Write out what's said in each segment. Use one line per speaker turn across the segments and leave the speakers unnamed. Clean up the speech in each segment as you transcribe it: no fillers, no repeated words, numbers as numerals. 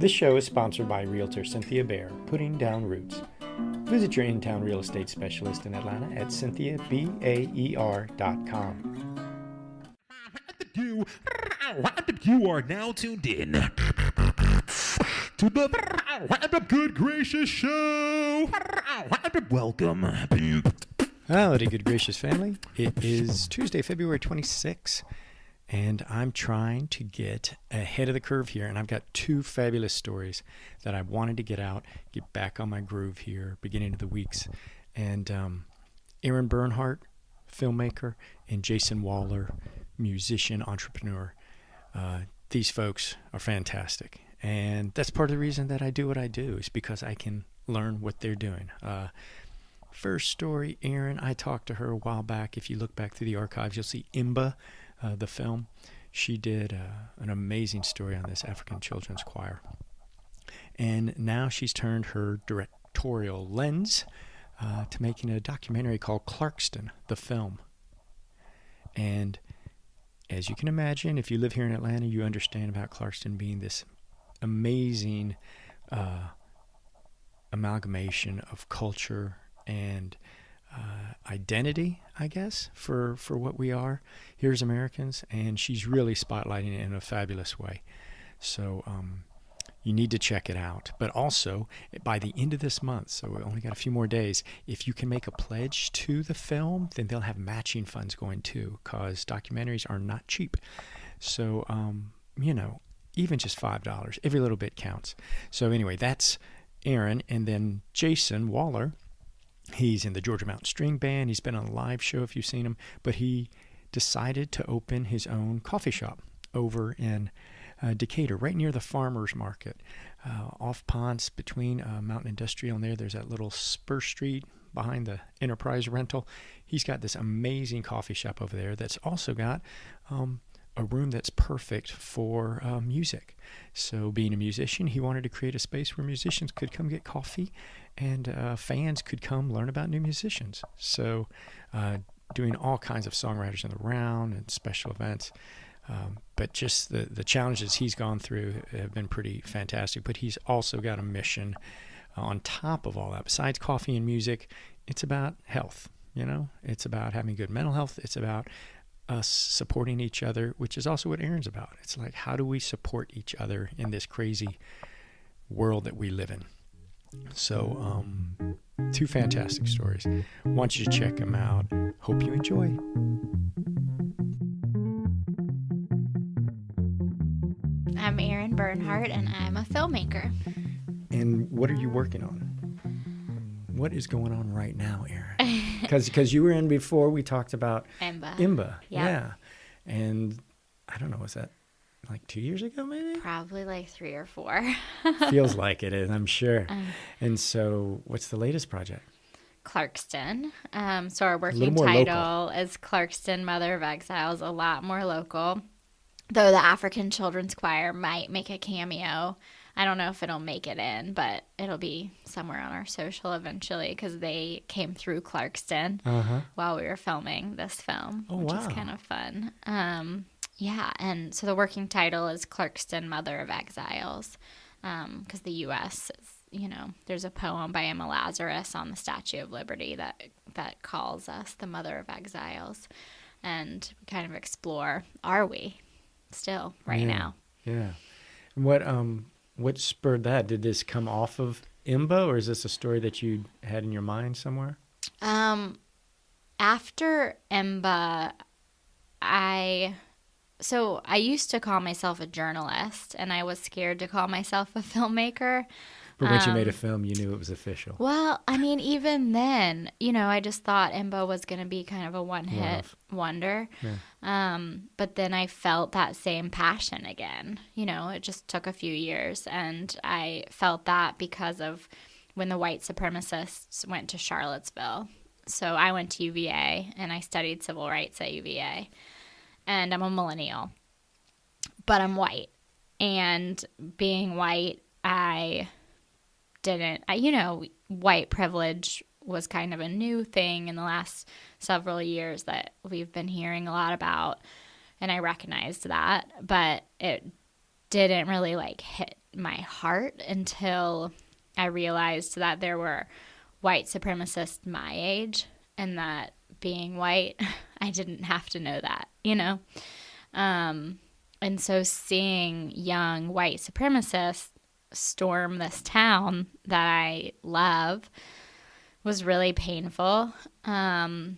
This show is sponsored by Realtor Cynthia Baer, Putting Down Roots. Visit your in-town real estate specialist in Atlanta at cynthiabaer.com.
You are now tuned in to the Good Gracious Show. Welcome.
Howdy, Good Gracious family. It is Tuesday, February 26th, and I'm trying to get ahead of the curve here, and I've got two fabulous stories that I wanted to get out, get back on my groove here, beginning of the weeks. And Erin Bernhardt, filmmaker, and Jason Wahler, musician, entrepreneur. These folks are fantastic, and that's part of the reason that I do what I do, is because I can learn what they're doing. First story, Erin, I talked to her a while back. If you look back through the archives, you'll see Imba, the film. She did an amazing story on this African children's choir. And now she's turned her directorial lens to making a documentary called Clarkston the Film. And as you can imagine, if you live here in Atlanta, you understand about Clarkston being this amazing amalgamation of culture and identity, I guess, for what we are here as Americans. And she's really spotlighting it in a fabulous way. So you need to check it out. But also, by the end of this month, so we only got a few more days, if you can make a pledge to the film, then they'll have matching funds going too, because documentaries are not cheap. So, even just $5, every little bit counts. So anyway, that's Erin. And then Jason Wahler, he's in the Georgia Mountain String Band. He's been on a live show if you've seen him, but he decided to open his own coffee shop over in Decatur, right near the farmer's market, off Ponce between Mountain Industrial and there's that little spur street behind the Enterprise rental. He's got this amazing coffee shop over there that's also got a room that's perfect for music. So being a musician, he wanted to create a space where musicians could come get coffee and fans could come learn about new musicians. So doing all kinds of songwriters in the round and special events. But just the challenges he's gone through have been pretty fantastic. But he's also got a mission on top of all that. Besides coffee and music, it's about health. It's about having good mental health. It's about us supporting each other, which is also what Erin's about. It's like, how do we support each other in this crazy world that we live in? So, two fantastic stories. Want you to check them out. Hope you enjoy.
I'm Erin Bernhardt, and I'm a filmmaker.
And what are you working on? What is going on right now, Erin? Because you were in before, we talked about Imba. Yeah. And I don't know, was that like 2 years ago maybe?
Probably like 3 or 4.
Feels like it is, I'm sure. And so what's the latest project?
Clarkston. So our working title is Clarkston, Mother of Exiles, a lot more local. Though the African Children's Choir might make a cameo. I don't know if it'll make it in, but it'll be somewhere on our social eventually, because they came through Clarkston while we were filming this film, which is kind of fun. And so the working title is Clarkston, Mother of Exiles, because the U.S. is, there's a poem by Emma Lazarus on the Statue of Liberty that calls us the Mother of Exiles, and we kind of explore, are we still now?
Yeah. What spurred that? Did this come off of Imba, or is this a story that you had in your mind somewhere?
After Imba, I used to call myself a journalist, and I was scared to call myself a filmmaker.
But once you made a film, you knew it was official.
Well, I mean, even then, I just thought Imba was going to be kind of a one-hit wonder. Yeah. But then I felt that same passion again. It just took a few years. And I felt that because of when the white supremacists went to Charlottesville. So I went to UVA, and I studied civil rights at UVA. And I'm a millennial. But I'm white. And being white, white privilege was kind of a new thing in the last several years that we've been hearing a lot about, and I recognized that, but it didn't really hit my heart until I realized that there were white supremacists my age, and that being white, I didn't have to know that, you know? And so seeing young white supremacists storm this town that I love was really painful. And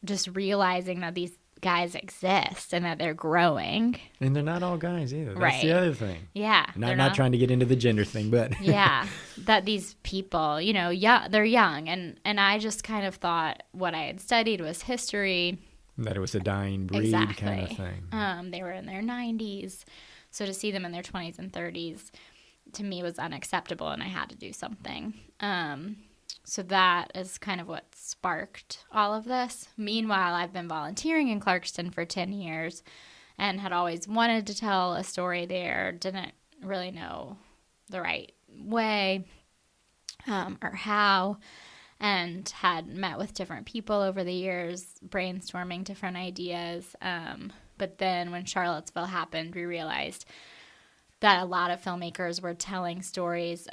just realizing that these guys exist and that they're growing.
And they're not all guys either. That's
Right.
the other thing.
Yeah.
Not trying to get into the gender thing, but
Yeah, that these people, you know, they're young. And I just kind of thought what I had studied was history.
that it was a dying breed kind of thing.
They were in their 90s. So to see them in their 20s and 30s, to me, was unacceptable, and I had to do something. So that is kind of what sparked all of this. Meanwhile, I've been volunteering in Clarkston for 10 years and had always wanted to tell a story there, didn't really know the right way or how, and had met with different people over the years, brainstorming different ideas. But then when Charlottesville happened, we realized that a lot of filmmakers were telling stories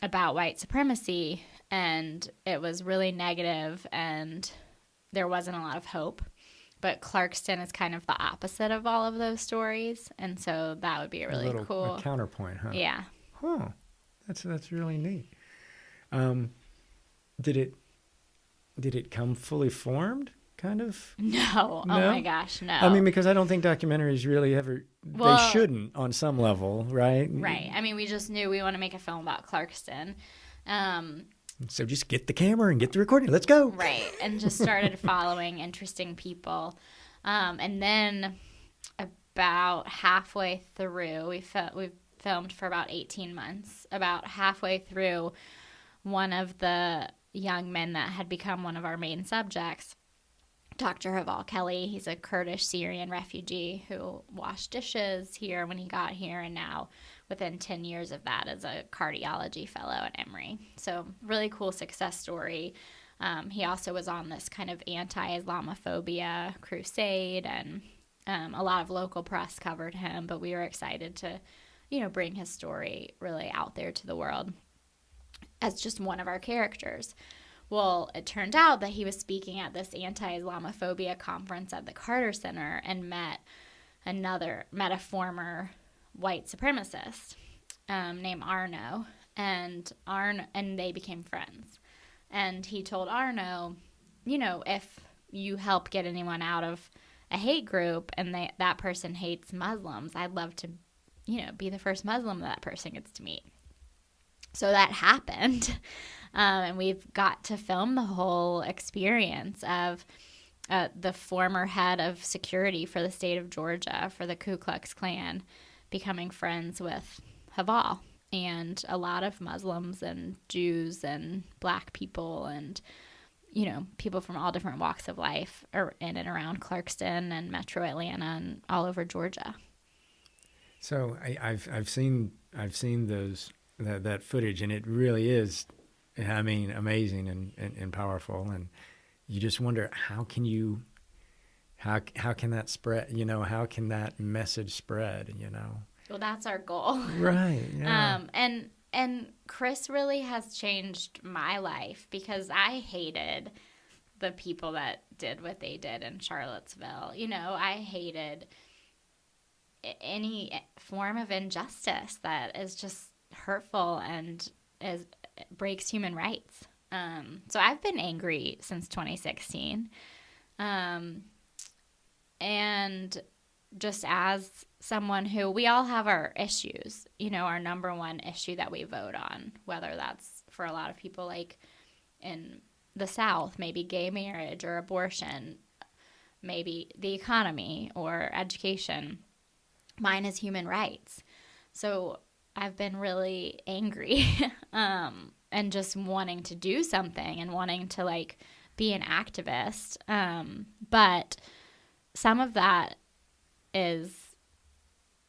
about white supremacy, and it was really negative, and there wasn't a lot of hope. But Clarkston is kind of the opposite of all of those stories, and so that would be a really cool
a counterpoint, huh?
Yeah.
Huh. That's really neat. Did it come fully formed? Kind of?
No. Oh my gosh, no.
I mean, because I don't think documentaries really ever, they shouldn't on some level, right?
Right. I mean, we just knew we want to make a film about Clarkston.
So just get the camera and get the recording. Let's go.
Right. And just started following interesting people. And then about halfway through, we filmed for about 18 months. About halfway through, one of the young men that had become one of our main subjects, Dr. Haval Kelly, he's a Kurdish Syrian refugee who washed dishes here when he got here, and now within 10 years of that is a cardiology fellow at Emory. So really cool success story. He also was on this kind of anti-Islamophobia crusade, and a lot of local press covered him, but we were excited to, bring his story really out there to the world as just one of our characters. Well, it turned out that he was speaking at this anti-Islamophobia conference at the Carter Center and met a former white supremacist named Arno, and they became friends. And he told Arno, if you help get anyone out of a hate group and that person hates Muslims, I'd love to, be the first Muslim that person gets to meet. So that happened, and we've got to film the whole experience of the former head of security for the state of Georgia for the Ku Klux Klan becoming friends with Haval, and a lot of Muslims and Jews and black people and, people from all different walks of life are in and around Clarkston and Metro Atlanta and all over Georgia.
So I've seen those. That footage, and it really is, amazing and powerful, and you just wonder how can that spread, how can that message spread,
Well, that's our goal.
Right. Yeah.
And Chris really has changed my life, because I hated the people that did what they did in Charlottesville. I hated any form of injustice that is just hurtful and breaks human rights. So I've been angry since 2016. And just as someone who, we all have our issues, our number one issue that we vote on, whether that's for a lot of people like in the South, maybe gay marriage or abortion, maybe the economy or education. Mine is human rights. So I've been really angry and just wanting to do something and wanting to be an activist. But some of that is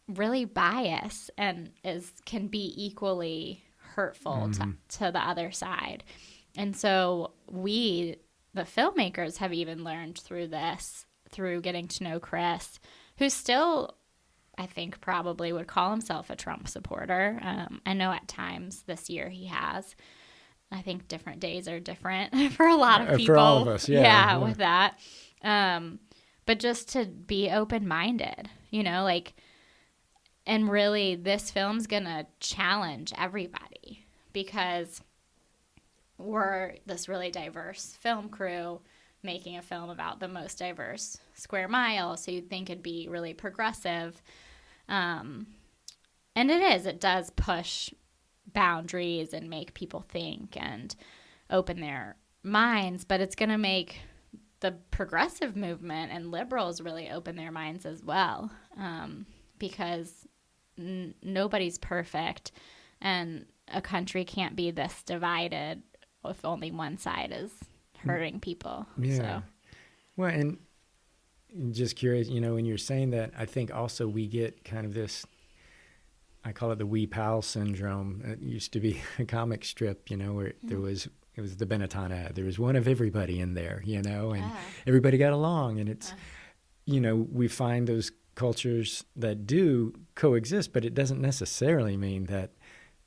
really biased and can be equally hurtful to the other side. And so we, the filmmakers, have even learned through getting to know Chris, who's still I think probably would call himself a Trump supporter. I know at times this year he has. I think different days are different for a lot of people.
For all of us, yeah.
With that. But just to be open-minded, like, and really this film's going to challenge everybody because we're this really diverse film crew making a film about the most diverse square mile. So you'd think it'd be really progressive. And it does push boundaries and make people think and open their minds, but it's going to make the progressive movement and liberals really open their minds as well, because nobody's perfect and a country can't be this divided if only one side is hurting people.
Yeah.
So.
Well, and just curious, when you're saying that, I think also we get kind of this, I call it the wee pal syndrome. It used to be a comic strip, where it was the Benetton ad. There was one of everybody in there, and everybody got along. And it's, we find those cultures that do coexist, but it doesn't necessarily mean that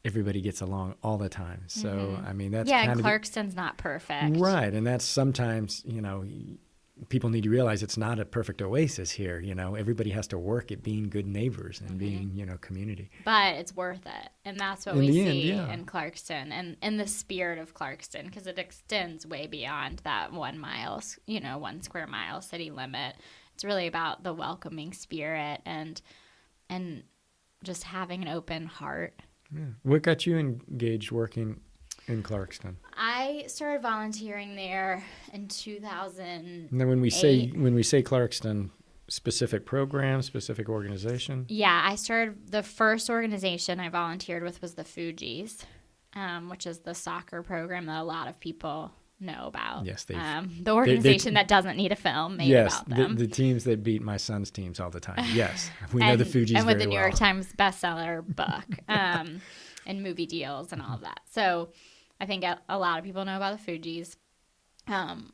everybody gets along all the time. So, I mean, that's kind of...
Yeah, Clarkston's not perfect.
Right, and that's sometimes, people need to realize it's not a perfect oasis here. Everybody has to work at being good neighbors and being, community.
But it's worth it. And that's what we see in Clarkston and in the spirit of Clarkston, because it extends way beyond that 1 mile, 1 square mile city limit. It's really about the welcoming spirit and just having an open heart.
Yeah. What got you engaged working in Clarkston?
I started volunteering there in 2008.
And then when we say Clarkston, specific program, specific organization?
Yeah, I started, the first organization I volunteered with was the Fugees, which is the soccer program that a lot of people know about.
Yes,
the organization that doesn't need a film made about them.
Yes, the teams that beat my son's teams all the time. Yes, we know the Fugees very well.
And with the New York Times bestseller book and movie deals and all of that. So I think a lot of people know about the Fugees. 10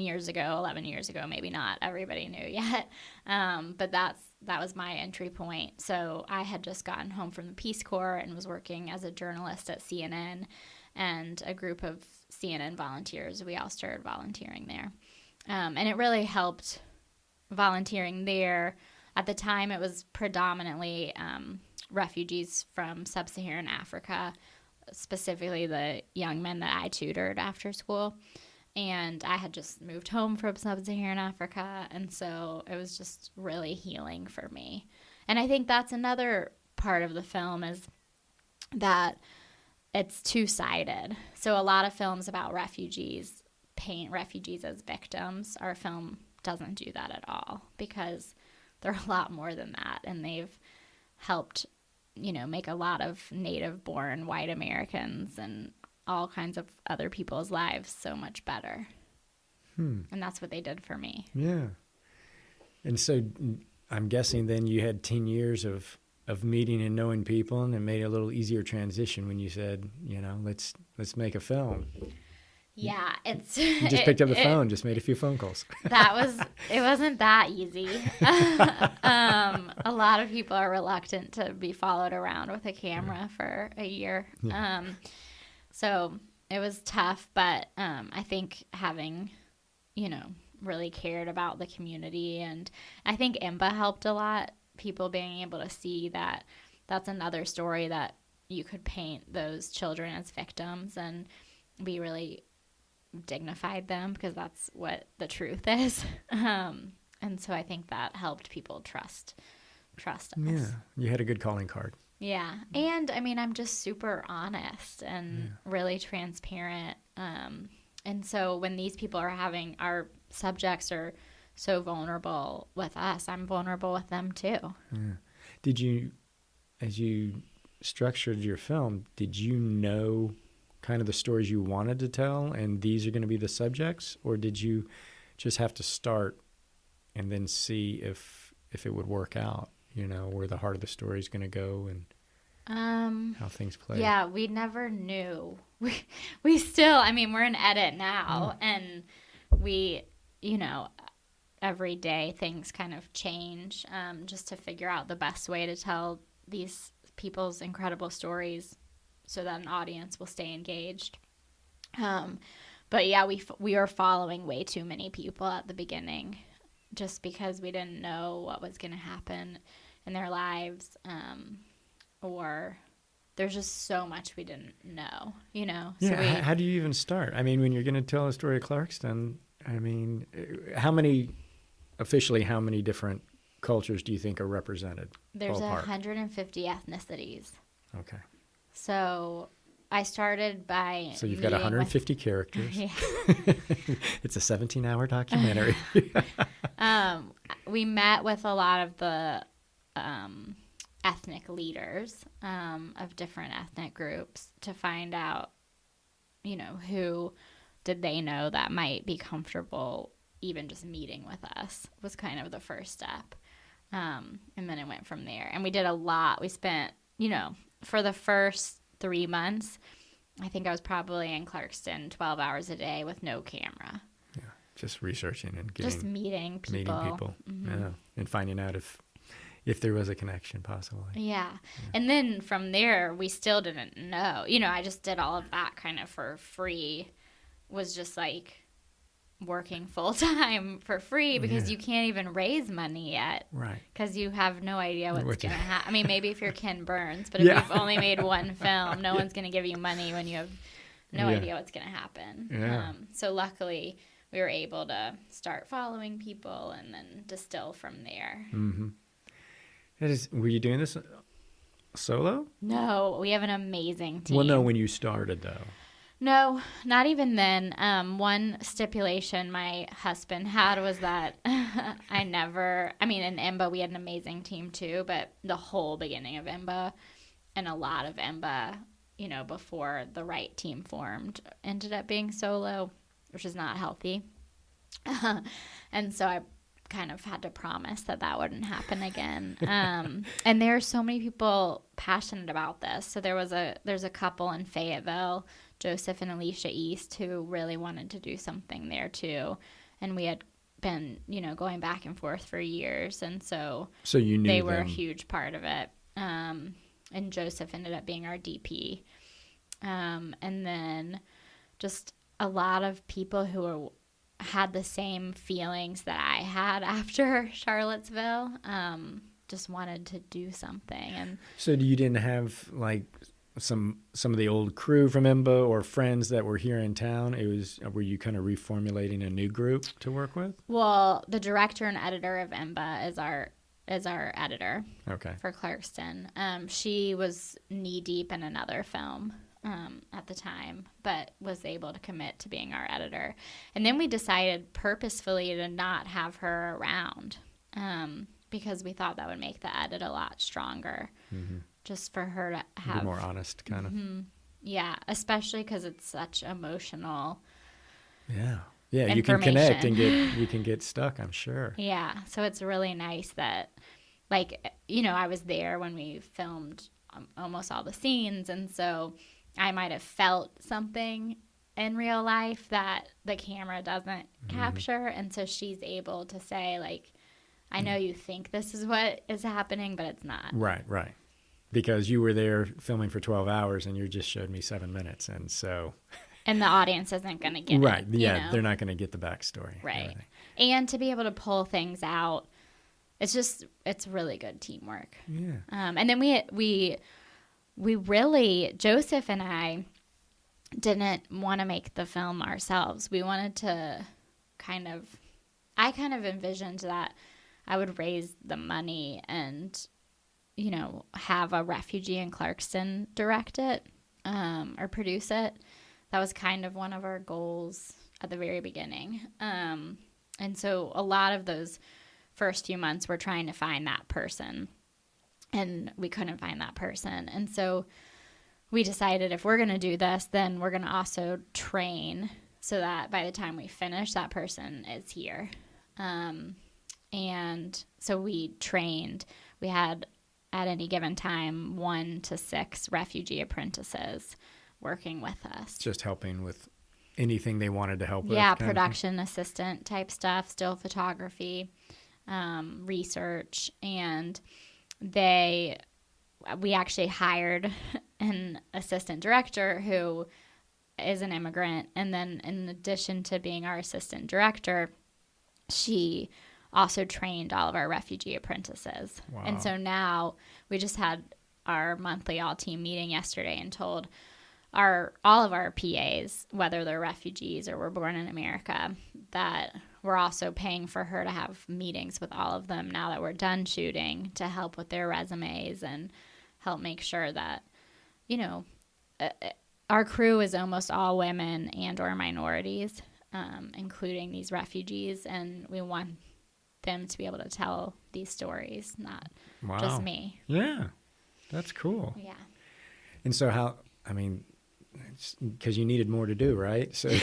years ago, 11 years ago, maybe not everybody knew yet. But that was my entry point. So I had just gotten home from the Peace Corps and was working as a journalist at CNN, and a group of CNN volunteers, we all started volunteering there. And it really helped volunteering there. At the time, it was predominantly refugees from sub-Saharan Africa, specifically the young men that I tutored after school. And I had just moved home from sub-Saharan Africa, and so it was just really healing for me. And I think that's another part of the film, is that it's two-sided. So a lot of films about refugees paint refugees as victims. Our film doesn't do that at all, because they're a lot more than that, and they've helped, make a lot of native-born white Americans and all kinds of other people's lives so much better. And that's what they did for me. Yeah.
And so I'm guessing then you had 10 years of meeting and knowing people, and it made it a little easier transition when you said, let's make a film.
Yeah,
you just picked up the phone, just made a few phone calls.
It wasn't that easy. A lot of people are reluctant to be followed around with a camera for a year. Yeah. So it was tough, but I think having, really cared about the community, and I think IMBA helped a lot. People being able to see that that's another story, that you could paint those children as victims and be really dignified them, because that's what the truth is. And so I think that helped people trust us.
Yeah, you had a good calling card.
Yeah. And I mean, I'm just super honest and really transparent. And so when these people our subjects are so vulnerable with us, I'm vulnerable with them too. Yeah.
Did you, as you structured your film, did you know kind of the stories you wanted to tell, and these are going to be the subjects, or did you just have to start and then see if it would work out, where the heart of the story is going to go and how things play?
Yeah, we never knew. We still, we're in edit now, and we, every day things kind of change, just to figure out the best way to tell these people's incredible stories so that an audience will stay engaged. But yeah, we were following way too many people at the beginning just because we didn't know what was going to happen in their lives, or there's just so much we didn't know, you know?
Yeah,
So
how do you even start? I mean, when you're going to tell a story of Clarkston, I mean, how many different cultures do you think are represented?
there's
Ballpark.
150 ethnicities.
Okay.
So I started by
So you've got 150 characters.
Yeah.
It's a 17-hour documentary.
We met with a lot of the ethnic leaders of different ethnic groups to find out, you know, who did they know that might be comfortable even just meeting with us was kind of the first step. And then it went from there. And we did a lot. We spent, you know, for the first 3 months, I think I was probably in Clarkston 12 hours a day with no camera.
Yeah, just researching and
Just meeting people. Mm-hmm.
Yeah, and finding out if there was a connection possibly.
Yeah. And then from there, we still didn't know. You know, I just did all of that kind of for free, was just like working full time for free because you can't even raise money yet.
Right.
Because you have no idea what's going to happen. I mean, maybe if you're Ken Burns, but if you've only made one film, no one's going to give you money when you have no idea what's going to happen.
Yeah.
So luckily, we were able to start following people and then distill from there.
Mm-hmm. Were you doing this solo?
No, we have an amazing team.
Well, no, when you started, though.
No, not even then. One stipulation my husband had was that in IMBA we had an amazing team too, but the whole beginning of IMBA and a lot of IMBA, you know, before the right team formed, ended up being solo, which is not healthy. And so I kind of had to promise that wouldn't happen again. And there are so many people passionate about this. So there's a couple in Fayetteville, Joseph and Alicia East, who really wanted to do something there too. And we had been, you know, going back and forth for years. And so
you knew
they were a huge part of it. And Joseph ended up being our DP. And then just a lot of people who had the same feelings that I had after Charlottesville, just wanted to do something. And
so you didn't have like some of the old crew from IMBA or friends that were here in town? Were you kind of reformulating a new group to work with?
Well, the director and editor of IMBA is our editor.
Okay.
For Clarkston. She was knee deep in another film at the time, but was able to commit to being our editor. And then we decided purposefully to not have her around, because we thought that would make the edit a lot stronger. Mm-hmm. Just for her to have...
Be more honest, kind of.
Mm-hmm. Yeah, especially because it's such emotional...
Yeah, you can connect and you can get stuck, I'm sure.
Yeah, so it's really nice that, like, you know, I was there when we filmed almost all the scenes, and so I might have felt something in real life that the camera doesn't capture, and so she's able to say, like, I know you think this is what is happening, but it's not.
Right. Because you were there filming for 12 hours and you just showed me 7 minutes, and so...
And the audience isn't going to get it.
Right, yeah,
you know?
They're not going to get the backstory.
Right. And to be able to pull things out, it's really good teamwork.
Yeah.
And then we really, Joseph and I didn't want to make the film ourselves. We wanted to I kind of envisioned that I would raise the money and, you know, have a refugee in Clarkston direct it, or produce it. That was kind of one of our goals at the very beginning. And so a lot of those first few months we're trying to find that person, and we couldn't find that person. And so we decided if we're going to do this, then we're going to also train so that by the time we finish, that person is here. And so we trained. We had, at any given time, 1 to 6 refugee apprentices working with us.
Just helping with anything they wanted to help with.
Yeah, production assistant type stuff, still photography, research, and we actually hired an assistant director who is an immigrant, and then in addition to being our assistant director, she also trained all of our refugee apprentices. Wow. And so now we just had our monthly all-team meeting yesterday and told all of our PAs, whether they're refugees or were born in America, that we're also paying for her to have meetings with all of them now that we're done shooting to help with their resumes and help make sure that, you know, our crew is almost all women and or minorities, including these refugees, and we want them to be able to tell these stories, not just me.
Yeah, that's cool.
Yeah.
And so because you needed more to do, right? So we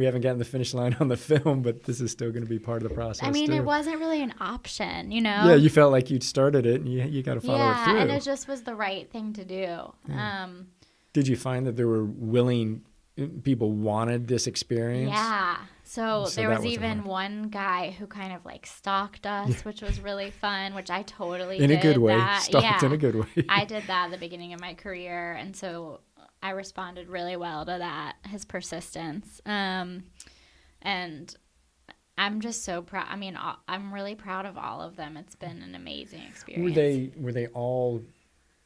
haven't gotten the finish line on the film, but this is still going to be part of the process.
I mean,
too.
It wasn't really an option, you know?
Yeah, you felt like you'd started it and you got to follow it through.
Yeah, and it just was the right thing to do.
Yeah. Did you find that there were willing people wanted this experience?
Yeah. So there was even one guy who kind of like stalked us, which was really fun, which I totally did.
In a good way.
That.
Stalked in a good way.
I did that at the beginning of my career, and so I responded really well to that, his persistence. And I'm just so proud. I mean, I'm really proud of all of them. It's been an amazing experience.
Were they all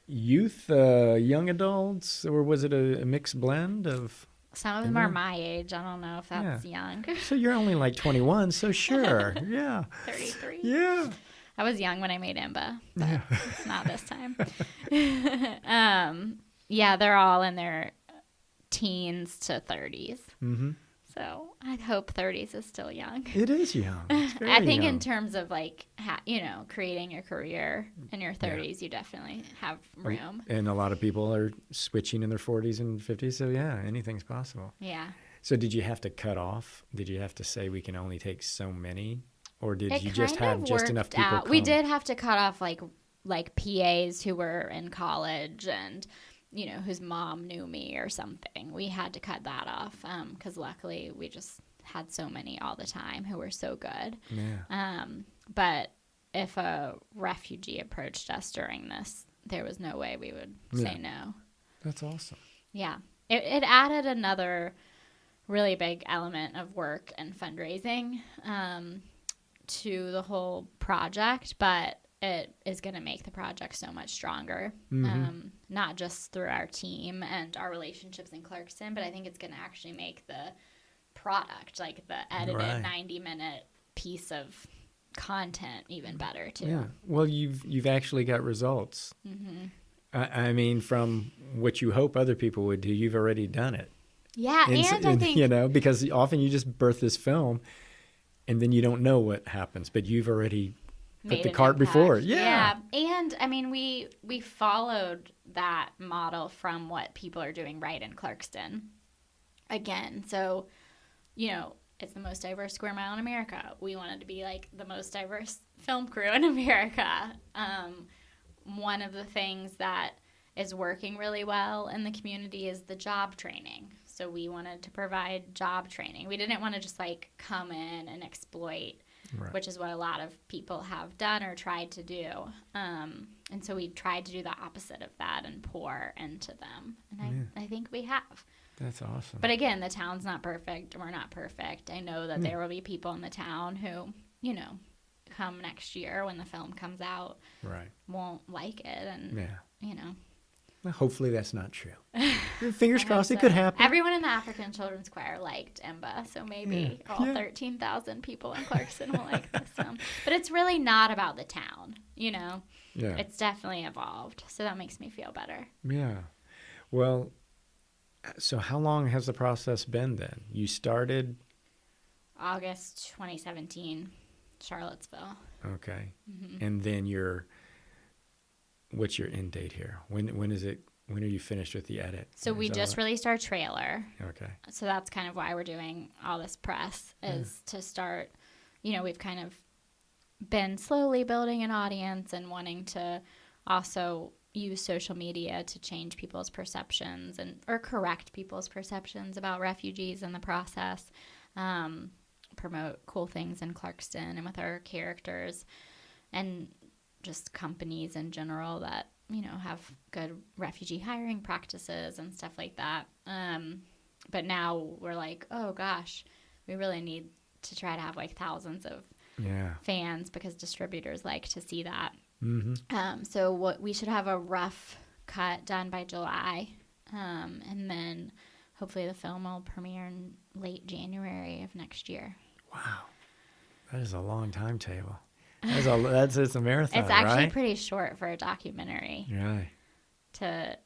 youth, young adults, or was it a mixed blend of...
Some of them are my age. I don't know if that's young.
So you're only like 21, so sure. Yeah.
33.
Yeah.
I was young when I made Imba, but not this time. Yeah, they're all in their teens to 30s. Mm-hmm. So I hope 30s is still young.
It is young. It's very
I think
young.
in terms of like, creating a career in your 30s, you definitely have room.
And a lot of people are switching in their 40s and 50s. So yeah, anything's possible.
Yeah.
So did you have to cut off? Did you have to say we can only take so many? Or did you just have just enough people come?
We did have to cut off like PAs who were in college and, you know, whose mom knew me or something. We had to cut that off because luckily we just had so many all the time who were so good.
Yeah.
But if a refugee approached us during this, there was no way we would say no.
That's awesome.
Yeah. It added another really big element of work and fundraising to the whole project, but it is going to make the project so much stronger, not just through our team and our relationships in Clarkston, but I think it's going to actually make the product, like the edited 90-minute piece of content, even better too.
Yeah. Well, you've actually got results. Mm-hmm. I mean, from what you hope other people would do, you've already done it.
Yeah, and I think...
You know, because often you just birth this film, and then you don't know what happens, but you've already... put the cart before. Yeah.
And I mean, we followed that model from what people are doing right in Clarkston. Again, so, you know, it's the most diverse square mile in America. We wanted to be like the most diverse film crew in America. One of the things that is working really well in the community is the job training. So we wanted to provide job training. We didn't want to just like come in and exploit, which is what a lot of people have done or tried to do. And so we tried to do the opposite of that and pour into them. And I think we have.
That's awesome.
But again, the town's not perfect. We're not perfect. I know that there will be people in the town who, you know, come next year when the film comes out, won't like it. And, you know.
Well, hopefully that's not true. Fingers crossed, it could happen.
Everyone in the African Children's Choir liked Imba, so maybe all 13,000 people in Clarkston will like this film. But it's really not about the town, you know? Yeah. It's definitely evolved, so that makes me feel better.
Yeah. Well, so how long has the process been then? You started?
August 2017, Charlottesville.
Okay. Mm-hmm. And then what's your end date here? When is it? When are you finished with the edit?
So we just released our trailer.
Okay.
So that's kind of why we're doing all this press is to start, you know, we've kind of been slowly building an audience and wanting to also use social media to change people's perceptions or correct people's perceptions about refugees in the process. Promote cool things in Clarkston and with our characters, and just companies in general that, have good refugee hiring practices and stuff like that. But now we're like, oh gosh, we really need to try to have like thousands of fans, because distributors like to see that. Mm-hmm. So we should have a rough cut done by July, and then hopefully the film will premiere in late January of next year.
Wow, that is a long timetable. It's a marathon.
It's actually
right?
pretty short for a documentary.
Right.
To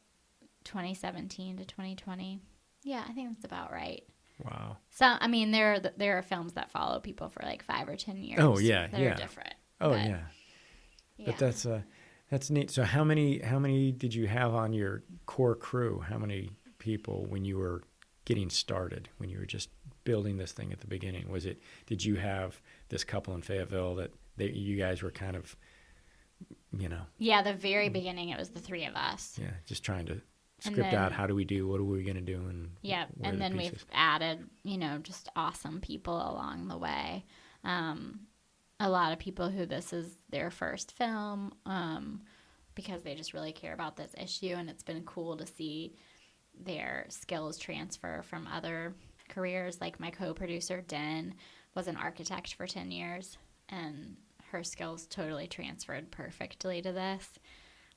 2017 to 2020. Yeah, I think that's about right.
Wow.
So, I mean, there are films that follow people for like 5 or 10 years.
Oh yeah,
that
yeah.
are different.
Oh yeah. But that's neat. So how many did you have on your core crew? How many people when you were getting started, when you were just building this thing at the beginning? Did you have this couple in Fayetteville that you guys were kind of,
Yeah, the very beginning it was the 3 of us.
Yeah, just trying to script out what are we going to do, and
and then we've added, just awesome people along the way. A lot of people who this is their first film, because they just really care about this issue, and it's been cool to see their skills transfer from other careers. Like my co-producer, Den, was an architect for 10 years, and her skills totally transferred perfectly to this,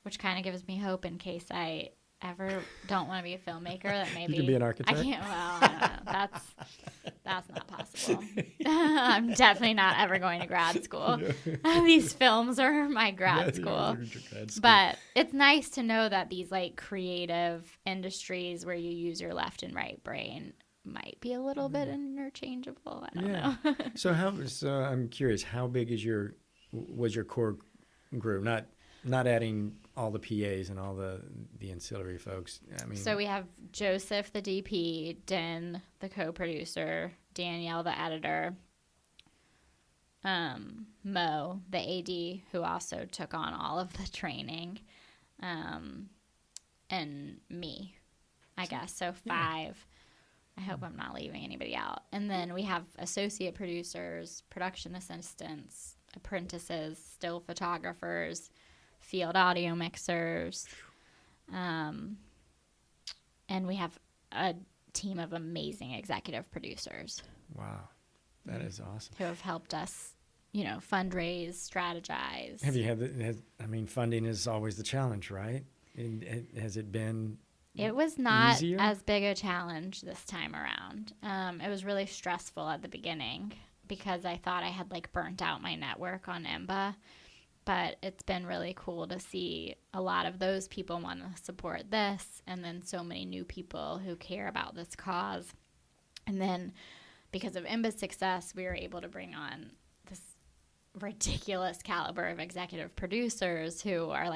which kind of gives me hope in case I ever don't want to be a filmmaker. That maybe
you can be an architect.
I can't. Well, I don't know. That's not possible. I'm definitely not ever going to grad school. These films are my grad school. But it's nice to know that these like creative industries where you use your left and right brain might be a little bit interchangeable. I don't know.
So I'm curious, how big was your core group? Not adding all the PAs and all the ancillary folks. I mean,
so we have Joseph, the DP, Den, the co-producer, Danielle, the editor, Mo, the AD, who also took on all of the training, and me, I guess. So 5. I hope I'm not leaving anybody out. And then we have associate producers, production assistants, apprentices, still photographers, field audio mixers, and we have a team of amazing executive producers.
Wow, that is awesome.
Who have helped us, fundraise, strategize.
Have you had funding is always the challenge, right? Has it been?
It was not
easier?
As big a challenge this time around. It was really stressful at the beginning because I thought I had burnt out my network on EMBA. But it's been really cool to see a lot of those people want to support this, and then so many new people who care about this cause. And then because of EMBA's success, we were able to bring on this ridiculous caliber of executive producers who are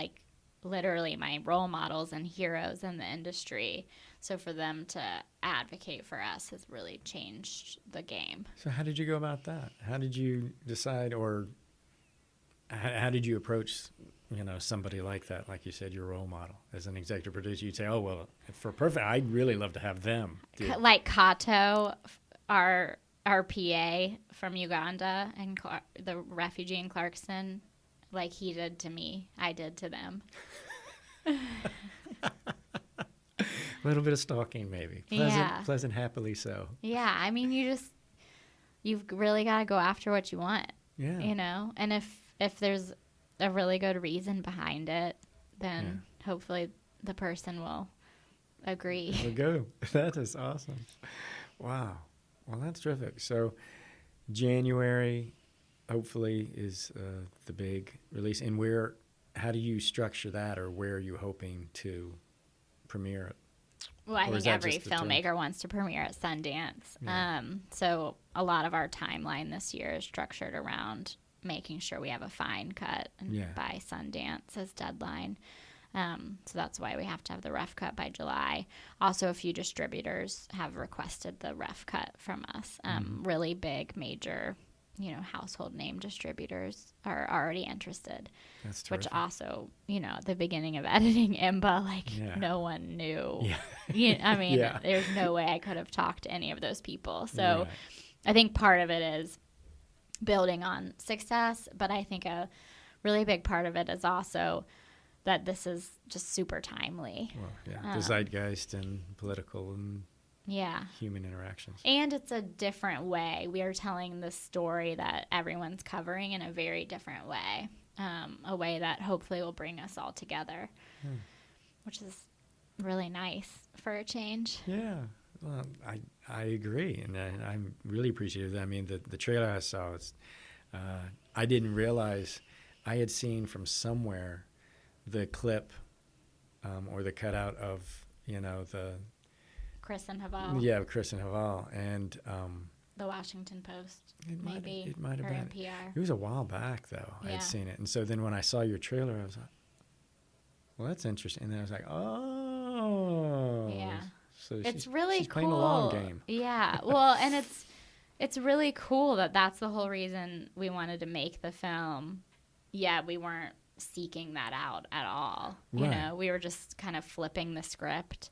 literally my role models and heroes in the industry. So for them to advocate for us has really changed the game.
So how did you go about that? How did you decide, or how did you approach, somebody like that? Like you said, your role model as an executive producer, you'd say, oh, well, for perfect, I'd really love to have them.
Like Kato, our PA from Uganda and the refugee in Clarkston, like he did to me, I did to them.
A little bit of stalking, maybe. Pleasant, happily so.
Yeah, I mean, you've really got to go after what you want.
Yeah.
And if there's a really good reason behind it, then hopefully the person will agree.
There we go. That is awesome. Wow. Well, that's terrific. So January, hopefully, is the big release. And how do you structure that, or where are you hoping to premiere it?
Well, I think every filmmaker wants to premiere at Sundance. Yeah. So a lot of our timeline this year is structured around making sure we have a fine cut by Sundance as deadline. So that's why we have to have the rough cut by July. Also, a few distributors have requested the rough cut from us. Really big, major household name distributors are already interested.
That's terrific.
Which also, at the beginning of editing IMBA, no one knew. Yeah. There's no way I could have talked to any of those people. So
Right.
I think part of it is building on success, but I think a really big part of it is also that this is just super timely.
Well, the zeitgeist and political and human interactions.
And it's a different way. We are telling this story that everyone's covering in a very different way, a way that hopefully will bring us all together, which is really nice for a change.
Yeah. Well, I agree, and I'm really appreciative. I mean, the trailer I saw, I didn't realize I had seen from somewhere the clip or the cutout of, the...
Chris and Haval.
Yeah, Chris and Haval, and...
the Washington Post,
it might have
or
been.
NPR.
It was a while back, though. I had seen it, and so then when I saw your trailer, I was like, well, that's interesting. And then I was like, oh...
Yeah.
So
it's really
she's
cool.
playing a long game.
Yeah. Well, and it's really cool that that's the whole reason we wanted to make the film. Yeah, we weren't seeking that out at all.
Right.
We were just kind of flipping the script.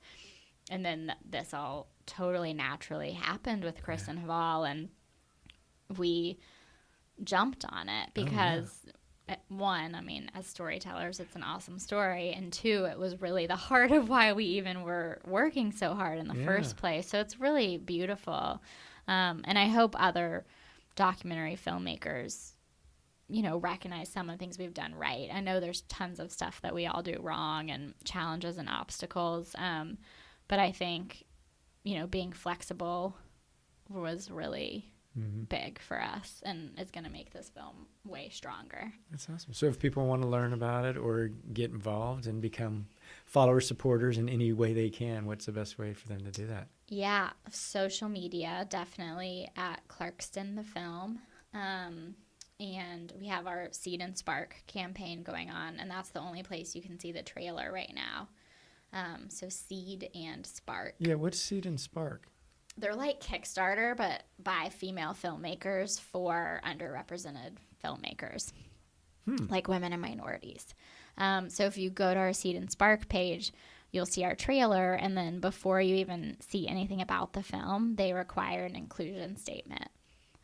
And then this all totally naturally happened with Chris and Haval, and we jumped on it because one, I mean, as storytellers, it's an awesome story, and two, it was really the heart of why we even were working so hard in the first place. So it's really beautiful, and I hope other documentary filmmakers, recognize some of the things we've done right. I know there's tons of stuff that we all do wrong and challenges and obstacles, but I think, being flexible was really big for us, and it's going to make this film way stronger.
That's awesome. So if people want to learn about it or get involved and become followers, supporters in any way they can, what's the best way for them to do that?
Yeah, social media, definitely at Clarkston the Film. And we have our Seed and Spark campaign going on, and that's the only place you can see the trailer right now. So Seed and Spark.
Yeah, what's Seed and Spark?
They're like Kickstarter, but by female filmmakers for underrepresented filmmakers, like women and minorities. So if you go to our Seed and Spark page, you'll see our trailer, and then before you even see anything about the film, they require an inclusion statement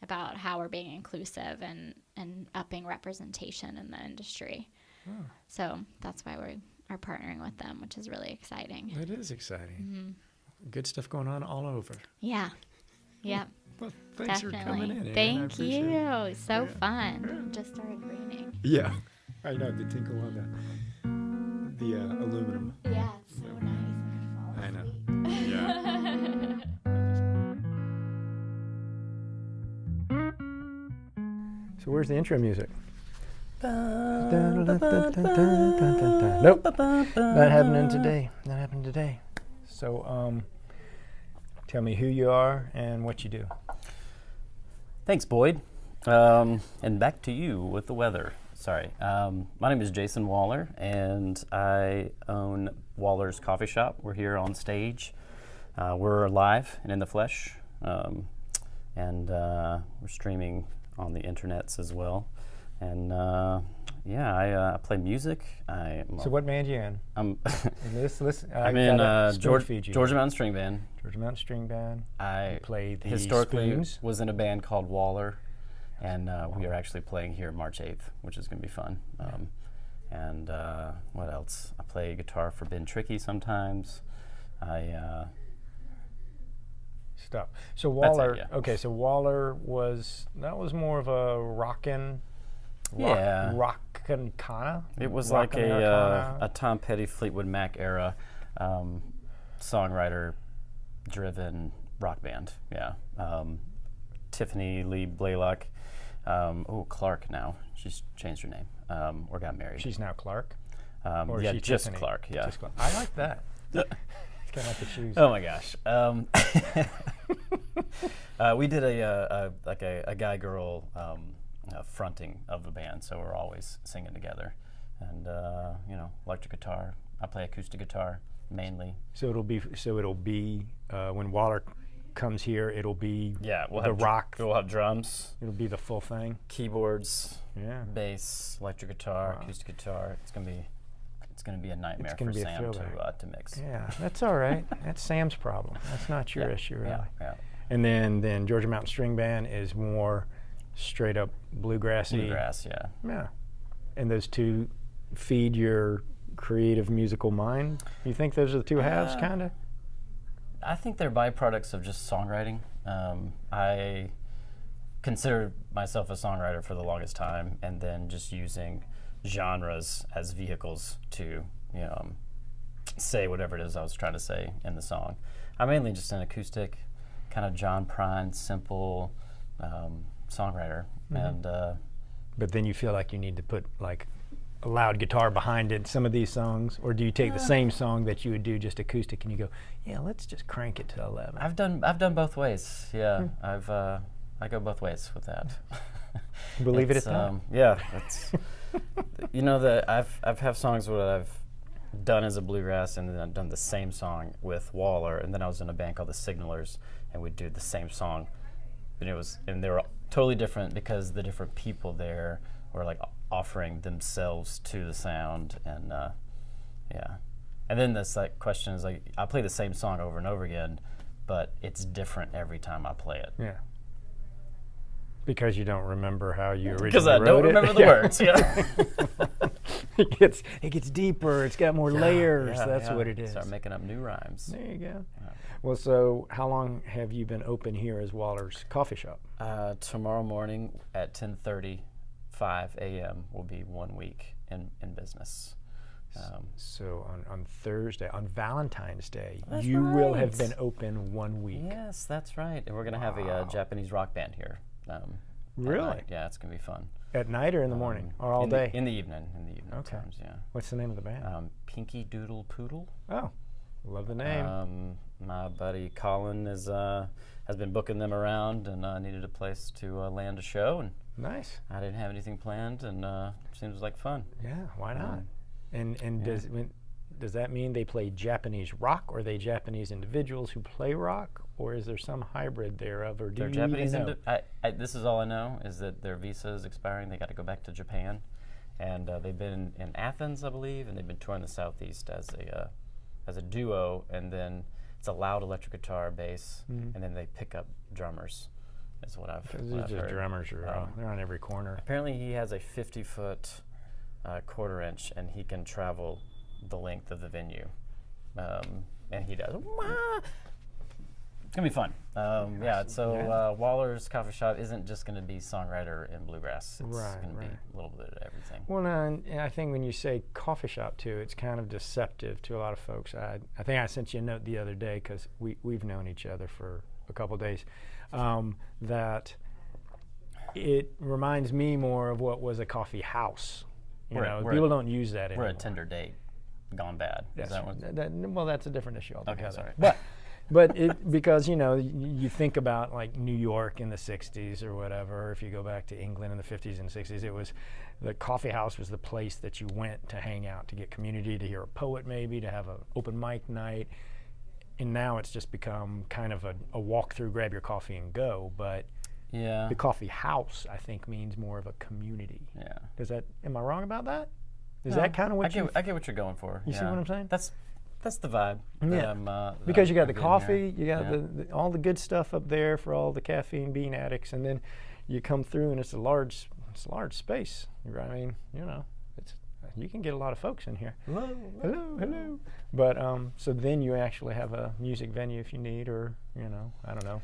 about how we're being inclusive and upping representation in the industry. Oh. So that's why we are partnering with them, which is really exciting.
That is exciting. Mm-hmm. Good stuff going on all over.
Yeah. Yeah.
Well, thanks for coming in.
Thank you. So fun. Just started raining.
Yeah. I know, the tinkle on the aluminum.
Yeah, it's so nice.
I know. Yeah. So where's the intro music? Nope. Not happening today. So, tell me who you are and what you do.
Thanks, Boyd. And back to you with the weather. Sorry. My name is Jason Wahler, and I own Wahler's Coffee Shop. We're here on stage. We're live and in the flesh, and we're streaming on the internets as well. And I play music.
So what band are you in?
I'm
I'm
in Georgia Mountain String Band.
Georgia Mountain String Band.
I
played the
historically
Spoons.
Was in a band called Wahler, and we are actually playing here March 8th, which is going to be fun. And what else? I play guitar for Ben Tricky sometimes.
Stop. So Wahler.
That's it, yeah.
Okay. So Wahler was more of a rockin' kind.
It was like a Tom Petty, Fleetwood Mac era songwriter-driven rock band. Yeah. Tiffany Lee Blaylock. Clark now. She's changed her name or got married.
She's now Clark.
Or
yeah,
just
Tiffany.
Clark. Yeah.
Just Clark. I like that. It's kind of like the shoes.
Oh my gosh. We did a guy-girl fronting of the band, so we're always singing together. And electric guitar. I play acoustic guitar mainly.
So it'll be when Wahler comes here, it'll be
we'll
the
have
rock.
We'll have drums.
It'll be the full thing.
Keyboards.
Yeah.
Bass, electric guitar, acoustic guitar. It's gonna be a nightmare for Sam to mix.
Yeah, that's all right. That's Sam's problem. That's not your issue, really.
Yeah.
And then Georgia Mountain String Band is more straight up bluegrassy.
Bluegrass, yeah.
Yeah. And those two feed your creative musical mind? You think those are the two halves, kind of?
I think they're byproducts of just songwriting. I considered myself a songwriter for the longest time, and then just using genres as vehicles to, say whatever it is I was trying to say in the song. I'm mainly just an acoustic, kind of John Prine, simple songwriter. And
but then you feel like you need to put like a loud guitar behind it, some of these songs, or do you take the same song that you would do just acoustic and you go, yeah, let's just crank it to 11?
I've done both ways. Yeah, I go both ways with that.
Believe it at that.
Yeah, it's I've have songs where I've done as a bluegrass, and then I've done the same song with Wahler, and then I was in a band called the Signalers, and we'd do the same song, and they were totally different because the different people there were like offering themselves to the sound, and and then this like question is like, I play the same song over and over again, but it's different every time I play it.
Yeah. Because you don't remember how you originally wrote it.
Because I don't remember the words. Yeah.
it gets deeper. It's got more layers. That's what it is.
Start making up new rhymes.
There you go. Well, so how long have you been open here as Wahler's Coffee Shop?
Tomorrow morning at 10:30, 5 a.m. will be 1 week in business.
So on Thursday, on Valentine's Day,
That's
you will
right.
have been open 1 week.
Yes, that's right. And we're going to have a Japanese rock band here.
Really?
Yeah, it's going to be fun.
At night or in the morning? Or all day?
In the evening.
Okay.
Times, yeah.
What's the name of the band?
Pinky Doodle Poodle.
Oh, love the name.
My buddy Colin has been booking them around, and needed a place to land a show. And
Nice.
I didn't have anything planned, and seems like fun.
Yeah, why not? And does that mean they play Japanese rock, or are they Japanese individuals who play rock, or is there some hybrid thereof, or do
They're
you
Japanese.
even know?
This is all I know, is that their visa is expiring. They got to go back to Japan, and they've been in Athens, I believe, and they've been touring the Southeast as a duo, and then it's a loud electric guitar, bass, and then they pick up drummers. Is what I've heard.
Drummers are they're on every corner.
Apparently, he has a 50-foot quarter-inch, and he can travel the length of the venue, and he does. Wah! It's gonna be fun. Wahler's Coffee Shop isn't just gonna be songwriter and bluegrass. It's gonna be a little bit of everything.
Well, and I think when you say coffee shop too, it's kind of deceptive to a lot of folks. I think I sent you a note the other day because we've known each other for a couple of days. That it reminds me more of what was a coffee house. People don't use that anymore.
We're a Tinder date gone bad.
Yes.
Is that what?
Well, that's a different issue altogether.
Okay, sorry.
But because you think about like New York in the 60s or whatever, or if you go back to England in the 50s and 60s, it was the coffee house was the place that you went to hang out, to get community, to hear a poet maybe, to have an open mic night. And now it's just become kind of a walk through, grab your coffee and go. But the coffee house, I think, means more of a community.
Yeah.
Am I wrong about that? Is that kind of what
I get what you're going for.
You see what I'm saying?
That's the vibe.
Because you got the coffee,
here.
you got all the good stuff up there for all the caffeine bean addicts, and then you come through and it's a large space. I mean, you can get a lot of folks in here. Hello. But so then you actually have a music venue if you need, or I don't know.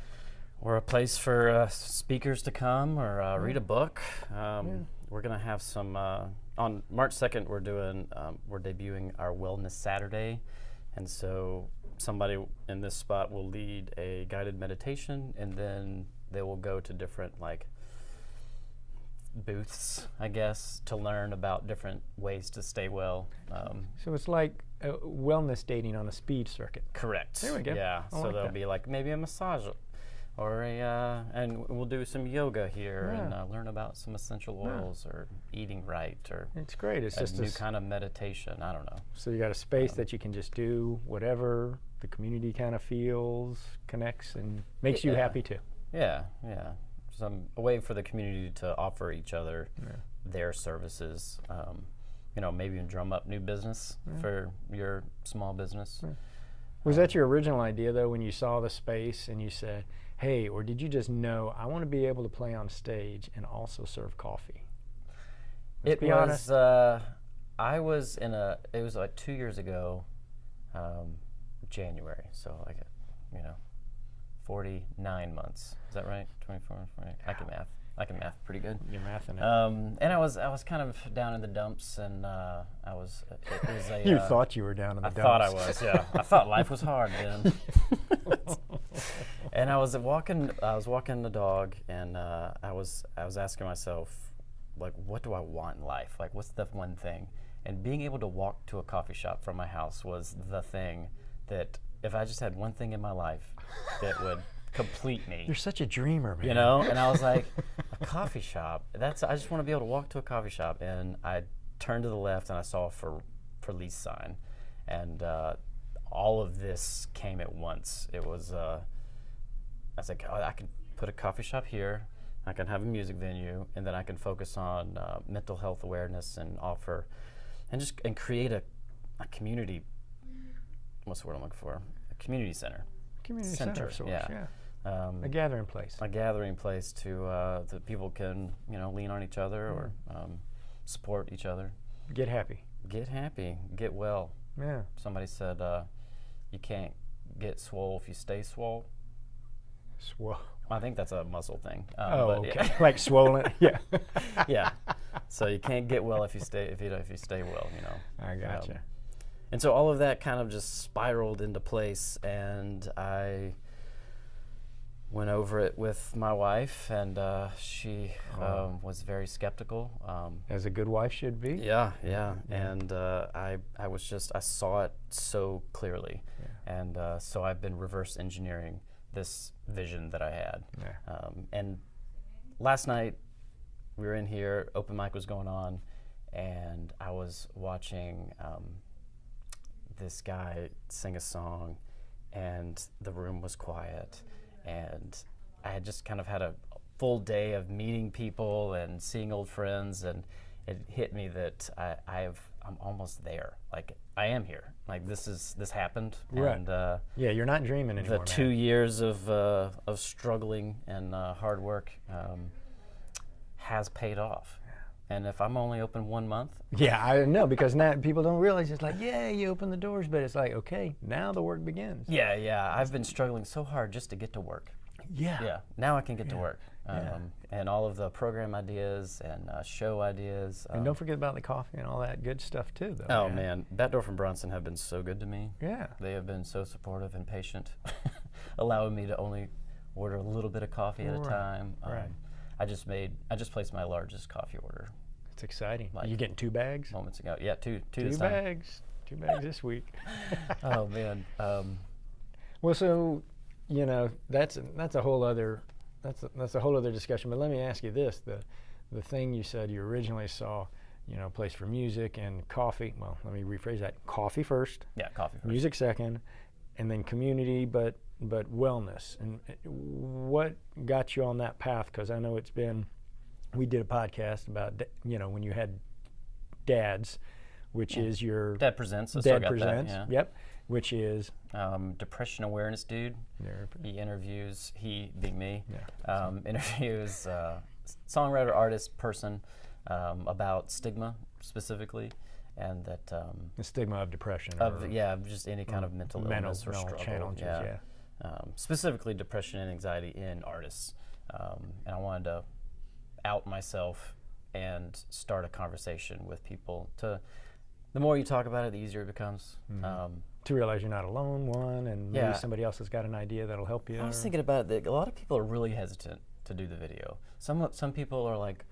Or a place for speakers to come, or read a book. We're gonna have some on March 2nd. We're debuting our Wellness Saturday, and so somebody in this spot will lead a guided meditation, and then they will go to different booths, I guess, to learn about different ways to stay well.
So it's like wellness dating on a speed circuit.
Correct.
There we go.
Yeah. So there'll be maybe a massage and we'll do some yoga here and learn about some essential oils or eating right or
it's great. It's just
new kind of meditation. I don't know.
So you got a space that you can just do whatever the community kind of feels, connects, and makes you happy too.
Yeah. A way for the community to offer each other their services. Maybe even drum up new business for your small business. Yeah.
Was that your original idea, though, when you saw the space and you said, hey, or did you just know, I want to be able to play on stage and also serve coffee? Let's be honest.
I was it was like 2 years ago, January, so 49 months. Is that right? 24, 48? Yeah. I can math pretty good.
You're mathing it.
And I was kind of down in the dumps, and it was a.
You thought you were down in the dumps.
I thought I was, yeah. I thought life was hard then. And I was walking the dog, and I was asking myself, like, what do I want in life? Like, what's the one thing? And being able to walk to a coffee shop from my house was the thing that, if I just had one thing in my life that would complete me.
You're such a dreamer, man.
And I was like, a coffee shop. I just want to be able to walk to a coffee shop. And I turned to the left and I saw a for lease sign, and all of this came at once. It was I was like, I can put a coffee shop here. I can have a music venue, and then I can focus on mental health awareness and offer, and create a community. What's the word I'm looking for? A community center.
Community center of sorts, yeah. A gathering place.
A gathering place that people can, lean on each other or support each other.
Get happy.
Get well.
Yeah.
Somebody said you can't get swole if you stay swole.
Swole.
I think that's a muscle thing.
Okay. Yeah. Like swollen. Yeah.
Yeah. So you can't get well if you stay well.
I gotcha.
And so all of that kind of just spiraled into place, and I went over it with my wife, and she was very skeptical.
As a good wife should be.
Yeah. And I saw it so clearly, and so I've been reverse engineering this vision that I had.
Yeah.
And last night we were in here, open mic was going on, and I was watching this guy sing a song, and the room was quiet, and I had just kind of had a full day of meeting people and seeing old friends, and it hit me that I'm almost there. Like, I am here. Like, this happened.
Right.
And
you're not dreaming anymore.
The 2 years of struggling and hard work has paid off. And if I'm only open 1 month.
Yeah, I know, because now people don't realize it's like, yeah, you open the doors, but it's like, okay, now the work begins.
Yeah. I've been struggling so hard just to get to work.
Yeah.
Now I can get to work. And all of the program ideas and show ideas.
And don't forget about the coffee and all that good stuff too, though.
Oh, man. Batdorf and Bronson have been so good to me.
Yeah.
They have been so supportive and patient, allowing me to only order a little bit of coffee at a time.
Right.
I just placed my largest coffee order.
It's exciting. Are you getting 2 bags?
Moments ago. Yeah, two
2 bags. 2 bags this week.
Oh, man.
Well, so, that's a whole other discussion. But let me ask you this: the thing you said you originally saw, place for music and coffee. Well, let me rephrase that: coffee first.
Yeah, coffee first.
Music second, and then community, but wellness. And what got you on that path? Because I know we did a podcast about when you had dads, which is your
Dad Presents.
Dad Presents. Yep. Which is
Depression Awareness Dude. He interviews, he being me, interviews songwriter, artist, person about stigma specifically, and that
the stigma of depression.
Of just any kind of mental illness or struggle.
Challenges.
Specifically depression and anxiety in artists, and I wanted to out myself and start a conversation with people. The more you talk about it, the easier it becomes.
To realize you're not alone, and maybe somebody else has got an idea that'll help you.
I was thinking about that. A lot of people are really hesitant to do the video. Some people are like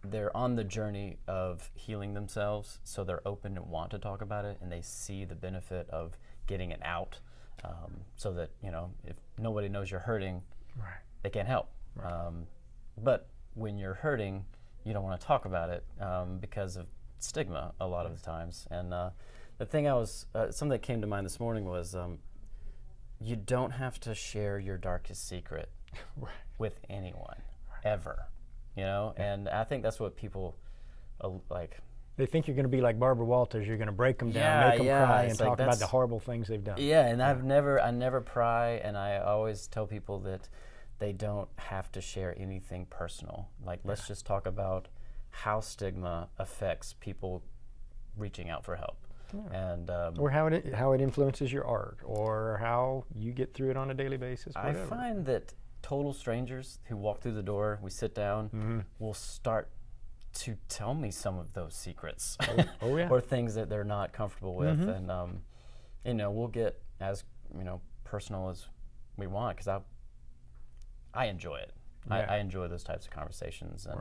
they're on the journey of healing themselves, so they're open and want to talk about it, and they see the benefit of getting it out. so that, if nobody knows you're hurting,
Right.
they can't help.
Right.
But when you're hurting, you don't want to talk about it because of stigma a lot of the times. And the thing something that came to mind this morning was you don't have to share your darkest secret
Right.
with anyone, ever. And I think that's what people like.
They think you're going to be like Barbara Walters. You're going to break them down,
Yeah,
make them cry, and
it's like
talk about the horrible things they've done.
Yeah, and I never pry, and I always tell people that they don't have to share anything personal. Like, let's just talk about how stigma affects people reaching out for help. Yeah. And
or how it influences your art, or how you get through it on a daily basis. Whatever.
I find that total strangers who walk through the door, we sit down, will start to tell me some of those secrets.
Oh yeah.
Or things that they're not comfortable with. And we'll get as personal as we want, because I enjoy it.
Yeah.
I enjoy those types of conversations, and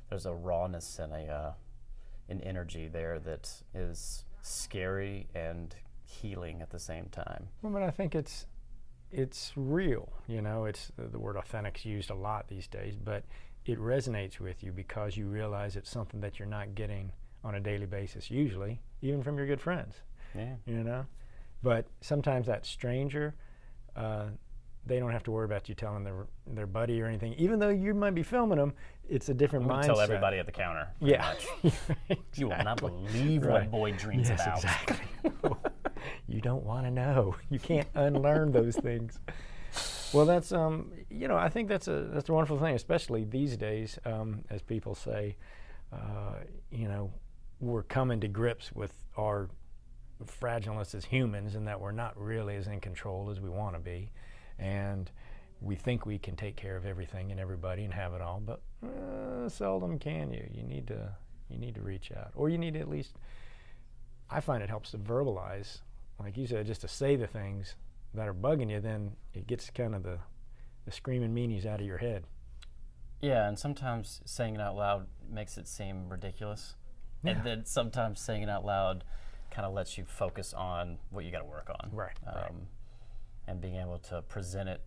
there's a rawness and an energy there that is scary and healing at the same time.
Well, but I think it's real. It's the word authentic's used a lot these days, but it resonates with you because you realize it's something that you're not getting on a daily basis, usually, even from your good friends.
Yeah.
But sometimes that stranger, they don't have to worry about you telling their buddy or anything. Even though you might be filming them, it's a different mindset.
Tell everybody at the counter.
Yeah.
Exactly. You will not believe what Boyd dreams about.
Exactly. You don't want to know. You can't unlearn those things. Well, that's I think that's a wonderful thing, especially these days, as people say, we're coming to grips with our fragileness as humans, and that we're not really as in control as we want to be, and we think we can take care of everything and everybody and have it all, but seldom can you. You need to reach out, or you need to at least. I find it helps to verbalize, like you said, just to say the things that are bugging you. Then it gets kind of the screaming meanies out of your head.
Yeah, and sometimes saying it out loud makes it seem ridiculous, and then sometimes saying it out loud kind of lets you focus on what you got to work on.
Right.
And being able to present it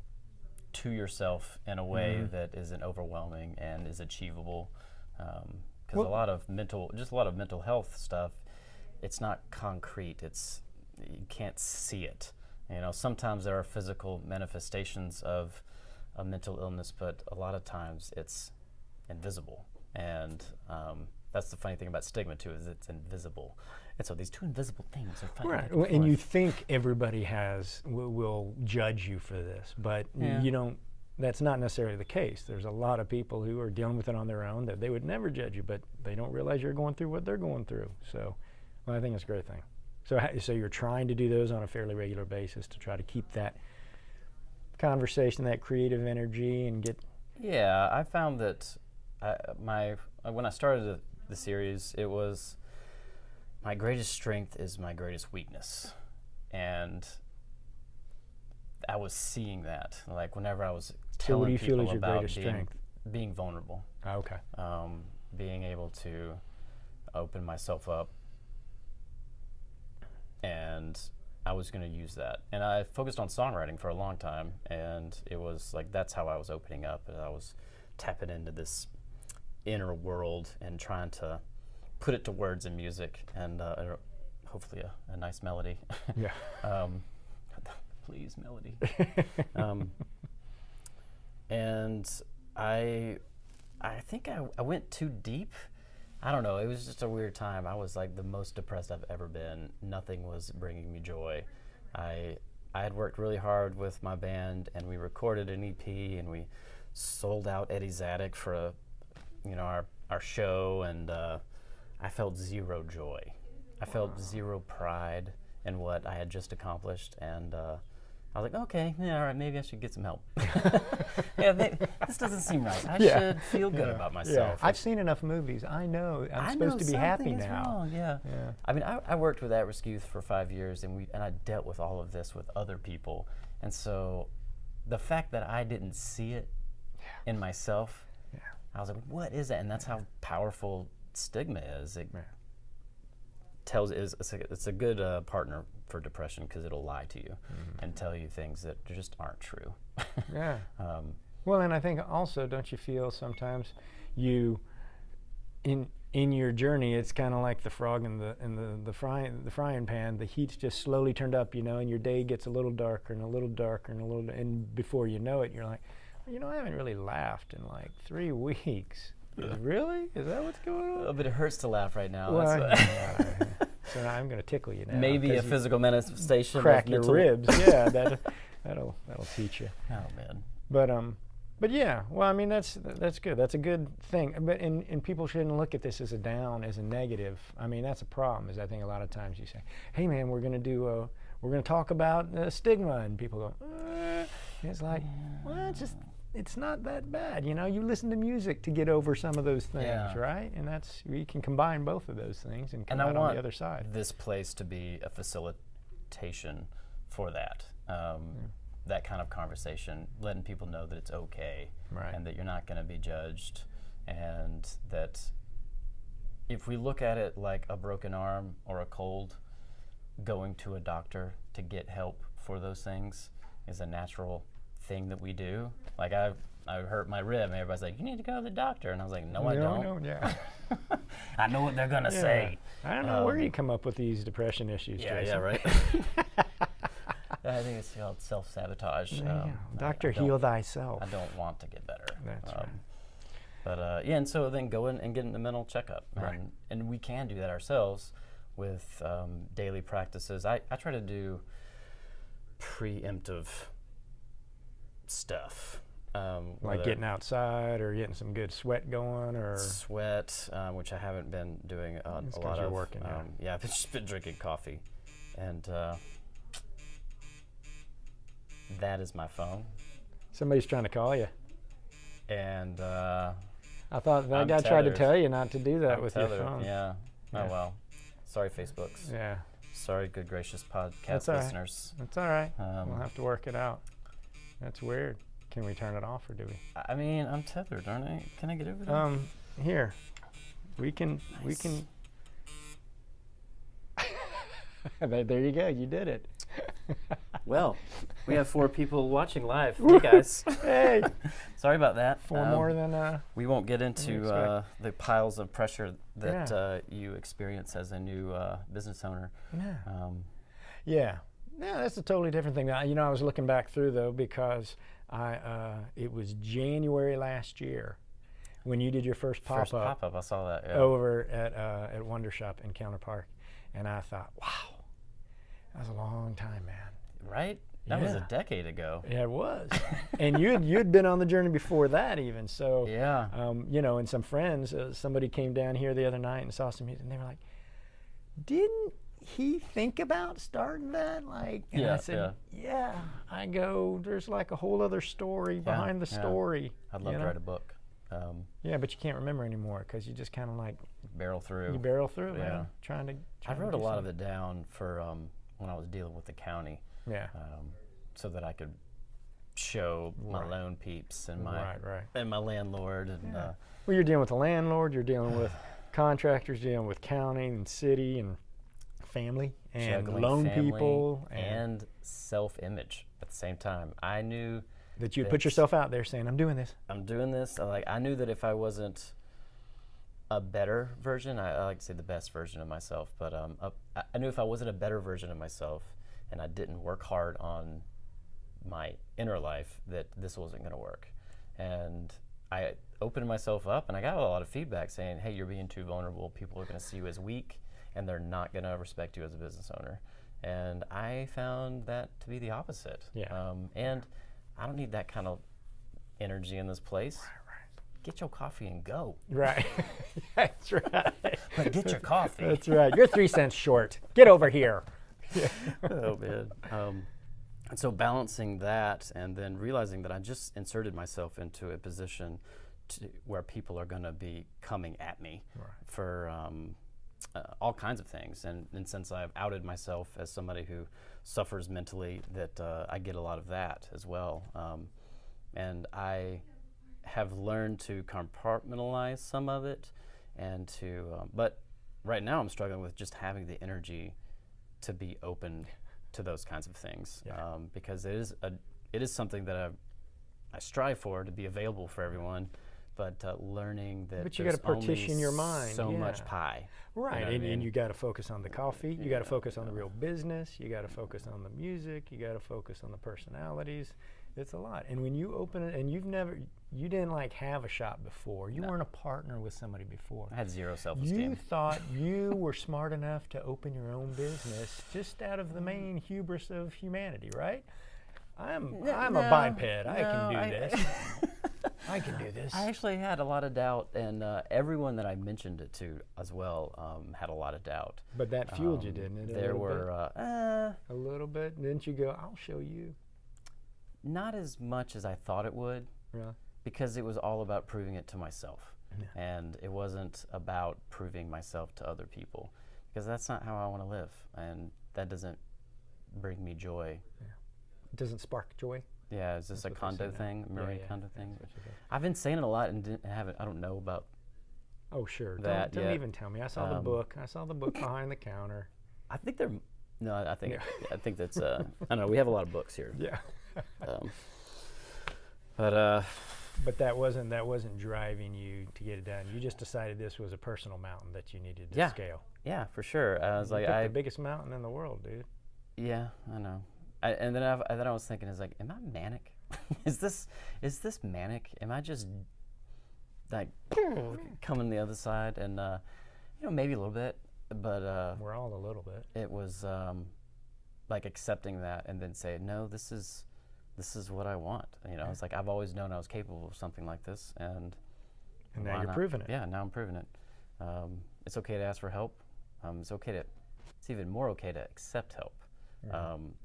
to yourself in a way that isn't overwhelming and is achievable. Because a lot of mental health stuff, it's not concrete. You can't see it. Sometimes there are physical manifestations of a mental illness, but a lot of times it's invisible. And that's the funny thing about stigma too, is it's invisible. And so these two invisible things are fighting.
Right. Well, and you think everybody will judge you for this, but you don't. That's not necessarily the case. There's a lot of people who are dealing with it on their own that they would never judge you, but they don't realize you're going through what they're going through. So, I think it's a great thing. So you're trying to do those on a fairly regular basis to try to keep that conversation, that creative energy, and get.
Yeah, I found that when I started the series, it was my greatest strength is my greatest weakness, and I was seeing that. Like whenever I was telling people about being vulnerable.
Okay.
Being able to open myself up. And I was going to use that. And I focused on songwriting for a long time, and it was like that's how I was opening up, and I was tapping into this inner world and trying to put it to words and music, and hopefully a nice melody.
Yeah.
Please, melody. And I think I went too deep. I don't know. It was just a weird time. I was like the most depressed I've ever been. Nothing was bringing me joy. I had worked really hard with my band, and we recorded an EP, and we sold out Eddie's Attic for our show, and I felt zero joy. I felt zero pride in what I had just accomplished, and I was like, okay, yeah, all right, maybe I should get some help. This doesn't seem right. I should feel good about myself.
Yeah. I've seen enough movies. I know I'm supposed to be happy now.
Something is wrong, yeah. I mean, I worked with at-risk youth for 5 years, and I dealt with all of this with other people. And so the fact that I didn't see it in myself, I was like, what is that? And that's how powerful stigma is. it's a good partner for depression because it'll lie to you and tell you things that just aren't true.
Yeah. Well, and I think also, don't you feel sometimes you in your journey, it's kind of like the frog in the frying pan. The heat's just slowly turned up, and your day gets a little darker and a little darker and before you know it, you're like, I haven't really laughed in like 3 weeks. Really? Is that what's going on?
Oh, but it hurts to laugh right now.
Well, so now I'm going to tickle you now.
Maybe a physical manifestation.
Crack your ribs. Yeah, that'll teach you.
Oh man.
But yeah, well, I mean that's good. That's a good thing. But and people shouldn't look at this as a negative. I mean that's a problem. Is I think a lot of times you say, "Hey man, we're going to talk about stigma," and people go, and it's like, well, it's not that bad. You listen to music to get over some of those things, right? And we can combine both of those things and come out on the other side.
This place to be a facilitation for that. That kind of conversation, letting people know that it's okay,
right,
and that you're not going to be judged, and that if we look at it like a broken arm or a cold, going to a doctor to get help for those things is a natural thing that we do. Like I hurt my rib, and everybody's like, "You need to go to the doctor," and I was like, "No, I don't."
No, yeah.
I know what they're gonna say.
I don't know where you come up with these depression issues, Jason.
Yeah, right. I think it's called self-sabotage.
Doctor, heal thyself.
I don't want to get better.
That's right.
But and so then go in and get a mental checkup.
Right.
And we can do that ourselves with daily practices. I try to do preemptive stuff.
Like getting outside or getting some good sweat going or...
Sweat, which I haven't been doing a lot of.
Working,
I've just been drinking coffee. And that is my phone.
Somebody's trying to call you.
And
I thought that guy tried to tell you not to do that with your phone.
Yeah. Oh well. Sorry, Facebooks.
Yeah.
Sorry, good gracious podcast listeners.
That's all right. We'll have to work it out. That's weird. Can we turn it off or do we?
I mean, I'm tethered, aren't I? Can I get over that?
Here. We can. There you go. You did it.
Well, we have 4 people watching live. Hey, guys.
Hey.
Sorry about that.
4 more than...
we won't get into the piles of pressure that you experience as a new business owner.
Yeah. Yeah, that's a totally different thing. I was looking back through, though, because it was January last year when you did your first pop-up.
First pop-up, I saw that. Yeah.
Over at Wonder Shop in Counter Park. And I thought, wow, that was a long time, man.
Right? That was a decade ago.
Yeah, it was. And you'd been on the journey before that even. So,
yeah.
And some friends, somebody came down here the other night and saw some music, and they were like, didn't he think about starting that? And I said, yeah. I go, there's like a whole other story behind the story.
I'd love to write a book.
Yeah, but you can't remember anymore because you just kind of like
barrel through.
You barrel through, man. I
wrote a lot of it down for when I was dealing with the county.
Yeah.
So that I could show my loan peeps and my and my landlord and.
Well, you're dealing with a landlord. You're dealing with contractors. Dealing with county and city and family and loan people
and self-image at the same time. I knew
that you'd put yourself out there saying, I'm doing this.
I knew that if I wasn't a better version, I like to say the best version of myself, but I knew if I wasn't a better version of myself and I didn't work hard on my inner life, that this wasn't going to work. And I opened myself up, and I got a lot of feedback saying, hey, you're being too vulnerable. People are going to see you as weak, and they're not going to respect you as a business owner. And I found that to be the opposite.
Yeah.
And I don't need that kind of energy in this place.
Right.
Get your coffee and go.
Right. That's right.
But get your coffee.
That's right. You're 3 cents short. Get over here.
Oh, man. And so balancing that and then realizing that I just inserted myself into a position where people are going to be coming at me for all kinds of things. And since I've outed myself as somebody who suffers mentally, that I get a lot of that as well. And I have learned to compartmentalize some of it and to, but right now I'm struggling with just having the energy to be open to those kinds of things, because it is something that I strive for, to be available for everyone, but learning that
but you got to partition your mind.
So much pie,
right?
You know
And you got to focus on the coffee. You got to focus on the real business. You got to focus on the music. You got to focus on the personalities. It's a lot. And when you open it, and you didn't like have a shop before. You weren't a partner with somebody before.
I had zero self-esteem.
You thought you were smart enough to open your own business just out of the main hubris of humanity, right? I'm a biped. I can do this. I can do this.
I actually had a lot of doubt, and everyone that I mentioned it to as well had a lot of doubt.
But that fueled you, didn't it?
There were
a little bit. Didn't you go, I'll show you?
Not as much as I thought it would.
Really?
Because it was all about proving it to myself. Yeah. And it wasn't about proving myself to other people, because that's not how I want to live, and that doesn't bring me joy.
Yeah. It doesn't spark joy?
Yeah, is this a condo thing, Marie Kondo thing?
That's
I've been saying it a lot and I don't know about.
Oh, sure.
That
don't even tell me. I saw the book. I saw the book behind the counter.
I think they're, no, I think that's, I don't know, we have a lot of books here.
Yeah.
But
that wasn't driving you to get it done. You just decided this was a personal mountain that you needed to scale.
Yeah, for sure. I was
you picked the biggest mountain in the world, dude.
Yeah, I know. And then I was thinking, is like, am I manic? is this manic? Am I just like coming the other side? And maybe a little bit, but
we're all a little bit.
It was like accepting that and then saying, no, this is what I want. It's like I've always known I was capable of something like this, and
now you're proving it.
Yeah, now I'm proving it. It's okay to ask for help. It's even more okay to accept help.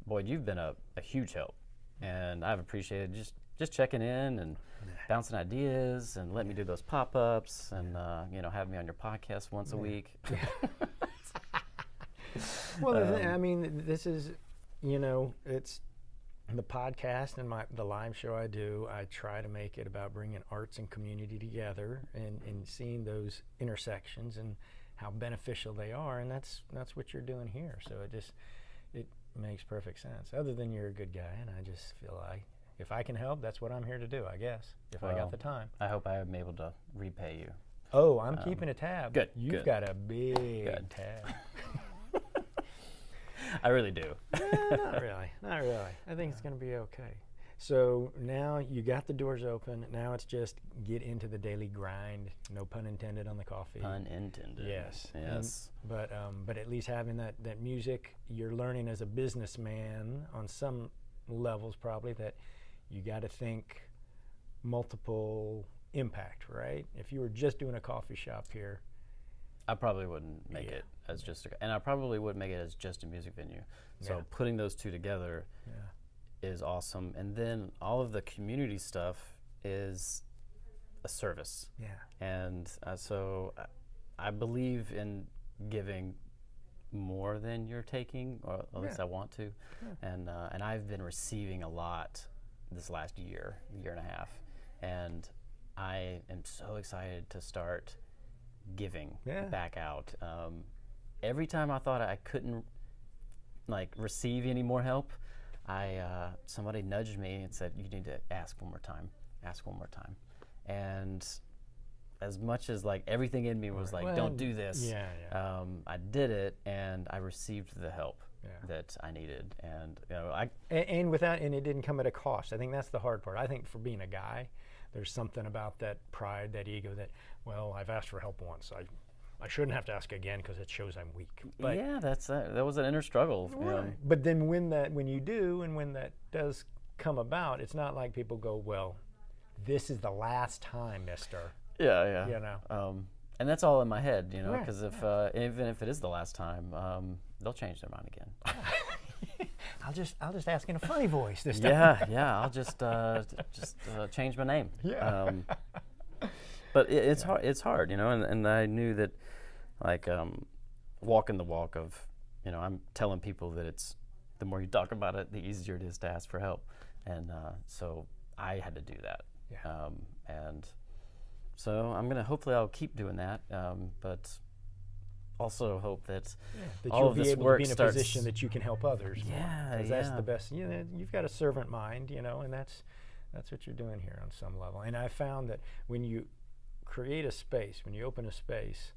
Boyd, you've been a huge help, and I've appreciated just checking in and bouncing ideas and letting me do those pop-ups and having me on your podcast once a week.
Well, this is, it's the podcast and the live show I do. I try to make it about bringing arts and community together and seeing those intersections and how beneficial they are, and that's what you're doing here. So it makes perfect sense. Other than you're a good guy, and I just feel like if I can help, that's what I'm here to do, I guess, if I got the time.
I hope I am able to repay you.
Oh, I'm keeping a tab.
Good.
You've got a big tab.
I really do.
Not really. I think it's going to be okay. So now you got the doors open. Now it's just get into the daily grind. No pun intended on the coffee.
Pun intended.
Yes.
But
at least having that music, you're learning as a businessman on some levels probably that you got to think multiple impact, right? If you were just doing a coffee shop here,
I probably wouldn't make it as and I probably would make it as just a music venue. So putting those two together is awesome. And then all of the community stuff is a service.
Yeah.
And so I believe in giving more than you're taking, or at least I want to. Yeah. And I've been receiving a lot this last year and a half. And I am so excited to start giving back out. Every time I thought I couldn't receive any more help, somebody nudged me and said, you need to ask one more time. And as much as everything in me was don't do this, I did it, and I received the help that I needed. And
and it didn't come at a cost. I think that's the hard part. I think for being a guy, there's something about that pride, that ego, that, well, I've asked for help once. I shouldn't have to ask again because it shows I'm weak. But
that was an inner struggle.
Right. But then when you do, and when that does come about, it's not like people go, well, this is the last time, mister.
Yeah. And that's all in my head, because even if it is the last time, they'll change their mind again.
I'll just ask in a funny voice this time.
I'll just change my name.
Yeah.
But it's hard. It's hard, and I knew that, walking the walk of, I'm telling people that it's the more you talk about it, the easier it is to ask for help, and so I had to do that.
Yeah.
And so hopefully I'll keep doing that. But also hope that
that
all
you'll
of
be
this
able
work
to be in a
starts.
position that you can help others.
Yeah,
'Cause that's
yeah.
the best. You've got a servant mind, and that's what you're doing here on some level. And I found that when you create a space, when you open a space,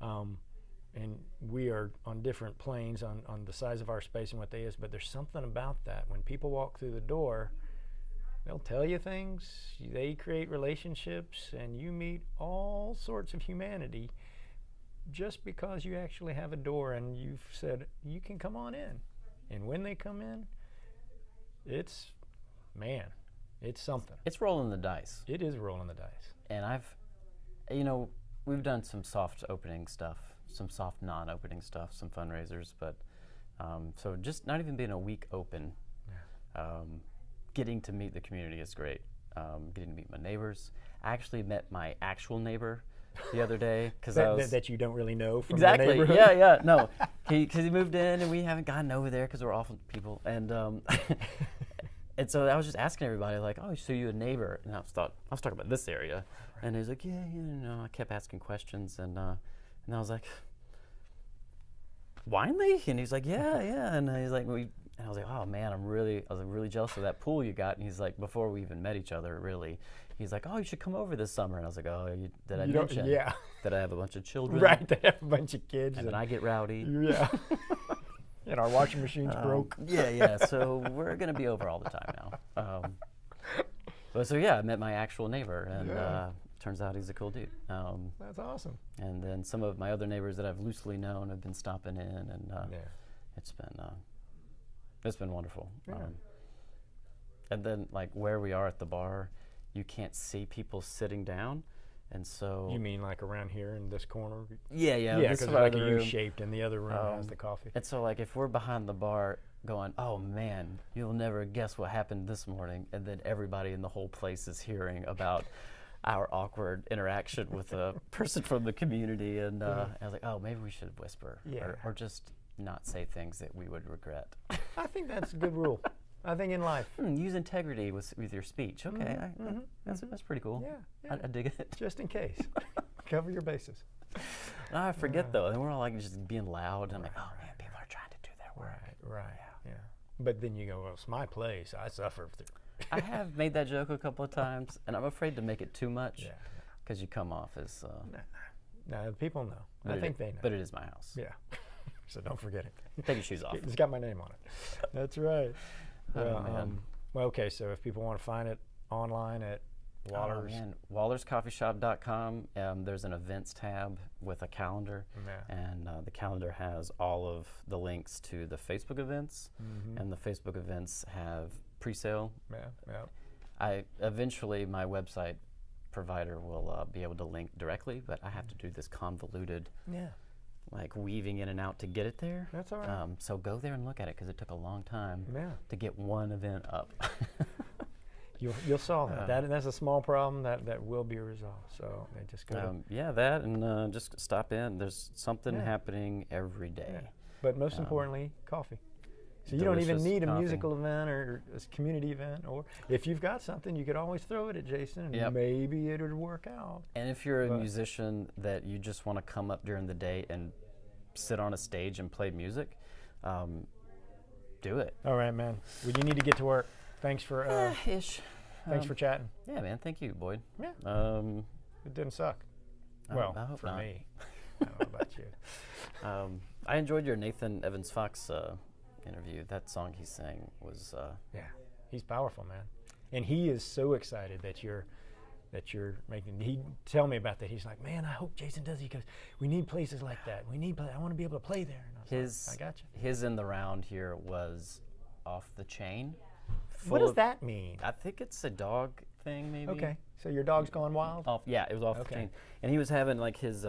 and we are on different planes on the size of our space and what they is, but there's something about that. When people walk through the door, they'll tell you things, they create relationships, and you meet all sorts of humanity just because you actually have a door and you've said, you can come on in. And when they come in, it's something.
It's rolling the dice.
It is rolling the dice.
And we've done some soft opening stuff, some soft non-opening stuff, some fundraisers, but so just not even being a week open, getting to meet the community is great. Getting to meet my neighbors. I actually met my actual neighbor the other day because
that you don't really know from
exactly.
the neighborhood.
Yeah. No, because he moved in and we haven't gotten over there because we're awful people. And and so I was just asking everybody like, oh, so you a neighbor? And I was talking about this area, and he's like, yeah. I kept asking questions, and I was like, Winley? And he's like, yeah. And he's like, and I was like, oh man, I was really jealous of that pool you got. And he's like, before we even met each other, really, he's like, oh, you should come over this summer. And I was like, oh, did I mention that I have a bunch of children?
Right, they have a bunch of kids.
And then I get rowdy.
Yeah. And our washing machine's broke.
Yeah. So we're gonna be over all the time now. But I met my actual neighbor, and turns out he's a cool dude.
That's awesome.
And then some of my other neighbors that I've loosely known have been stopping in, and it's been wonderful.
Yeah.
And then like where we are at the bar, you can't see people sitting down, and so
you mean like around here in this corner?
Yeah.
Because it's like a U-shaped, and the other room has the coffee.
And so like if we're behind the bar going, oh man, you'll never guess what happened this morning, and then everybody in the whole place is hearing about our awkward interaction with a person from the community, and I was like, oh, maybe we should whisper, or just not say things that we would regret.
I think that's a good rule. I think in life.
Use integrity with your speech. Okay, that's pretty cool.
Yeah.
I dig it.
Just in case. Cover your bases.
I forget though, and we're all like just being loud. And I'm like, oh man, people are trying to do their work.
Right. Yeah. But then you go, well, it's my place. I suffer through.
I have made that joke a couple of times, and I'm afraid to make it too much because you come off as.
No, people know. I think they know.
But it is my house.
Yeah. So don't forget it.
Take your shoes off.
It's got my name on it. That's right.
Man.
Okay, so if people want to find it online at Wahler's.
Wahler'sCoffeeShop.com. There's an events tab with a calendar, and the calendar has all of the links to the Facebook events, and the Facebook events have pre-sale. Eventually my website provider will be able to link directly, but I have to do this convoluted like weaving in and out to get it there.
That's all right.
So go there and look at it because it took a long time to get one event up.
You'll solve it. That's a small problem that will be resolved. So they just go.
That and just stop in. There's something happening every day.
Yeah. But most importantly, coffee. So you
Delicious
don't even need a
coffee.
musical event or a community event, or if you've got something, you could always throw it at Jason, and maybe it would work out.
And if you're a musician that you just want to come up during the day and sit on a stage and play music, do it.
All right, man. Well, you need to get to work. Thanks for Thanks for chatting.
Yeah, man. Thank you, Boyd.
Yeah. It didn't suck. Well,
I hope
for
not.
me. I don't know about you.
I enjoyed your Nathan Evans Fox interview. That song he sang was
he's powerful, man, and he is so excited that you're making. He tell me about that. He's like, man, I hope Jason does. He goes, we need places like that. I want to be able to play there. And I was like, I got you.
His in the round here was off the chain.
What does that mean?
I think it's a dog thing, maybe.
Okay, so your dog's gone wild.
It was off the chain, and he was having like his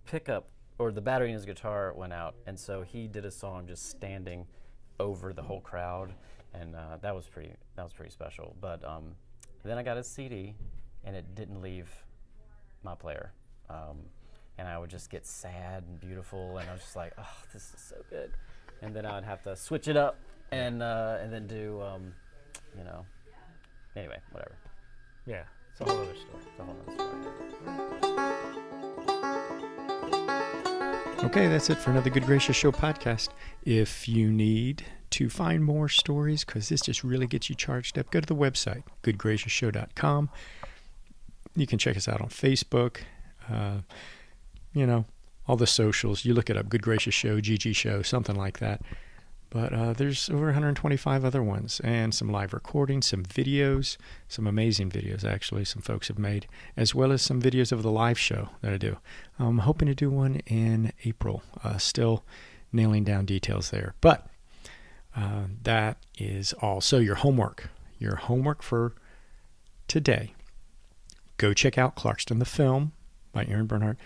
pickup. Or the battery in his guitar went out, and so he did a song just standing over the whole crowd, and that was pretty special. But then I got his CD, and it didn't leave my player, and I would just get sad and beautiful, and I was just like, oh, this is so good. And then I would have to switch it up, and then do, anyway, whatever.
Yeah, it's a whole other story.
It's a whole other story.
Okay, that's it for another Good Gracious Show podcast. If you need to find more stories, because this just really gets you charged up, go to the website, goodgraciousshow.com. You can check us out on Facebook, all the socials. You look it up, Good Gracious Show, GG Show, something like that. But there's over 125 other ones, and some live recordings, some videos, some amazing videos, actually, some folks have made, as well as some videos of the live show that I do. I'm hoping to do one in April, still nailing down details there. But that is all. So your homework for today, go check out Clarkston the Film by Erin Bernhardt.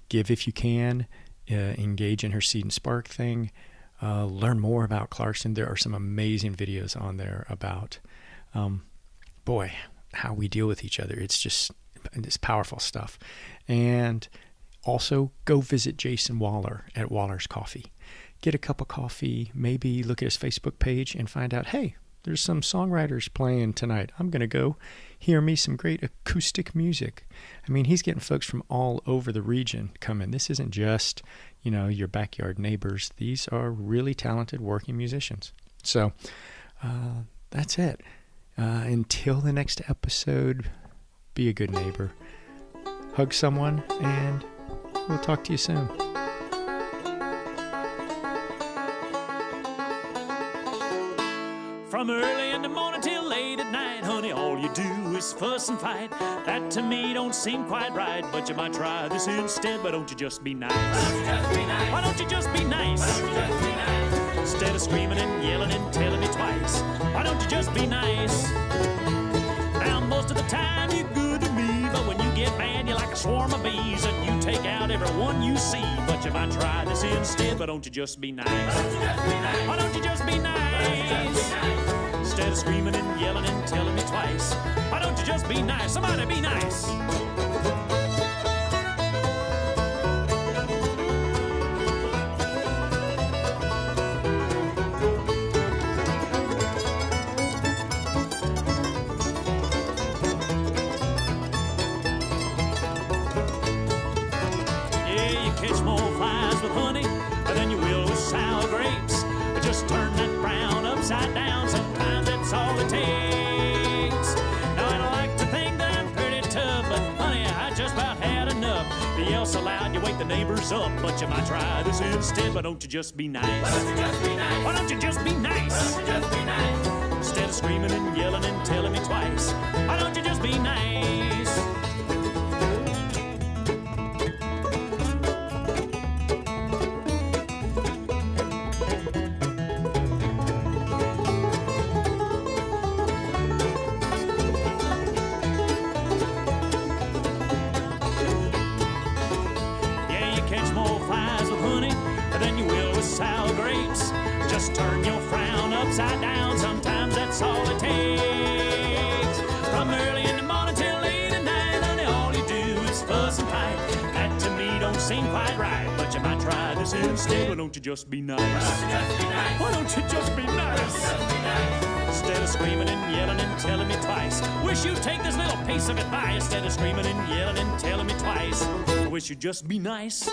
Give if you can, engage in her Seed and Spark thing. Learn more about Clarkston. There are some amazing videos on there about, how we deal with each other. It's powerful stuff. And also go visit Jason Wahler at Wahler's Coffee. Get a cup of coffee, maybe look at his Facebook page and find out, hey, there's some songwriters playing tonight. I'm going to go hear me some great acoustic music. I mean, he's getting folks from all over the region come in. This isn't just, your backyard neighbors. These are really talented working musicians. So that's it. Until the next episode, be a good neighbor. Hug someone, and we'll talk to you soon.
From early in the morning till late at night, honey, all you do is fuss and fight. That to me don't seem quite right, but you might try this instead. Why don't you just be nice? Why don't you just be nice? Instead of screaming and yelling and telling me twice, why don't you just be nice? Now most of the time you're good to me, but when you get mad you're like a swarm of bees, and you take out everyone you see. But you might try this instead. Why don't you just be nice? Why don't you just be nice? Instead of screaming and yelling and telling me twice, why don't you just be nice? Somebody be nice. Yeah, you catch more flies with honey than you will with sour grapes. Just turn that frown upside down. Sometimes that's all it takes. Now I don't like to think that I'm pretty tough, but honey, I just about had enough. You yell so loud you wake the neighbors up, but you might try this instead. Why don't you just be nice? Why don't you just be nice? Instead of screaming and yelling and telling me twice, why don't you just be nice? Sour grapes, just turn your frown upside down. Sometimes that's all it takes. From early in the morning till late at night, honey, all you do is fuss and fight. That to me don't seem quite right, but you might try this instead. Why don't you just be nice? Why don't you just be nice? Instead of screaming and yelling and telling me twice, wish you'd take this little piece of advice. Instead of screaming and yelling and telling me twice, I wish you'd just be nice.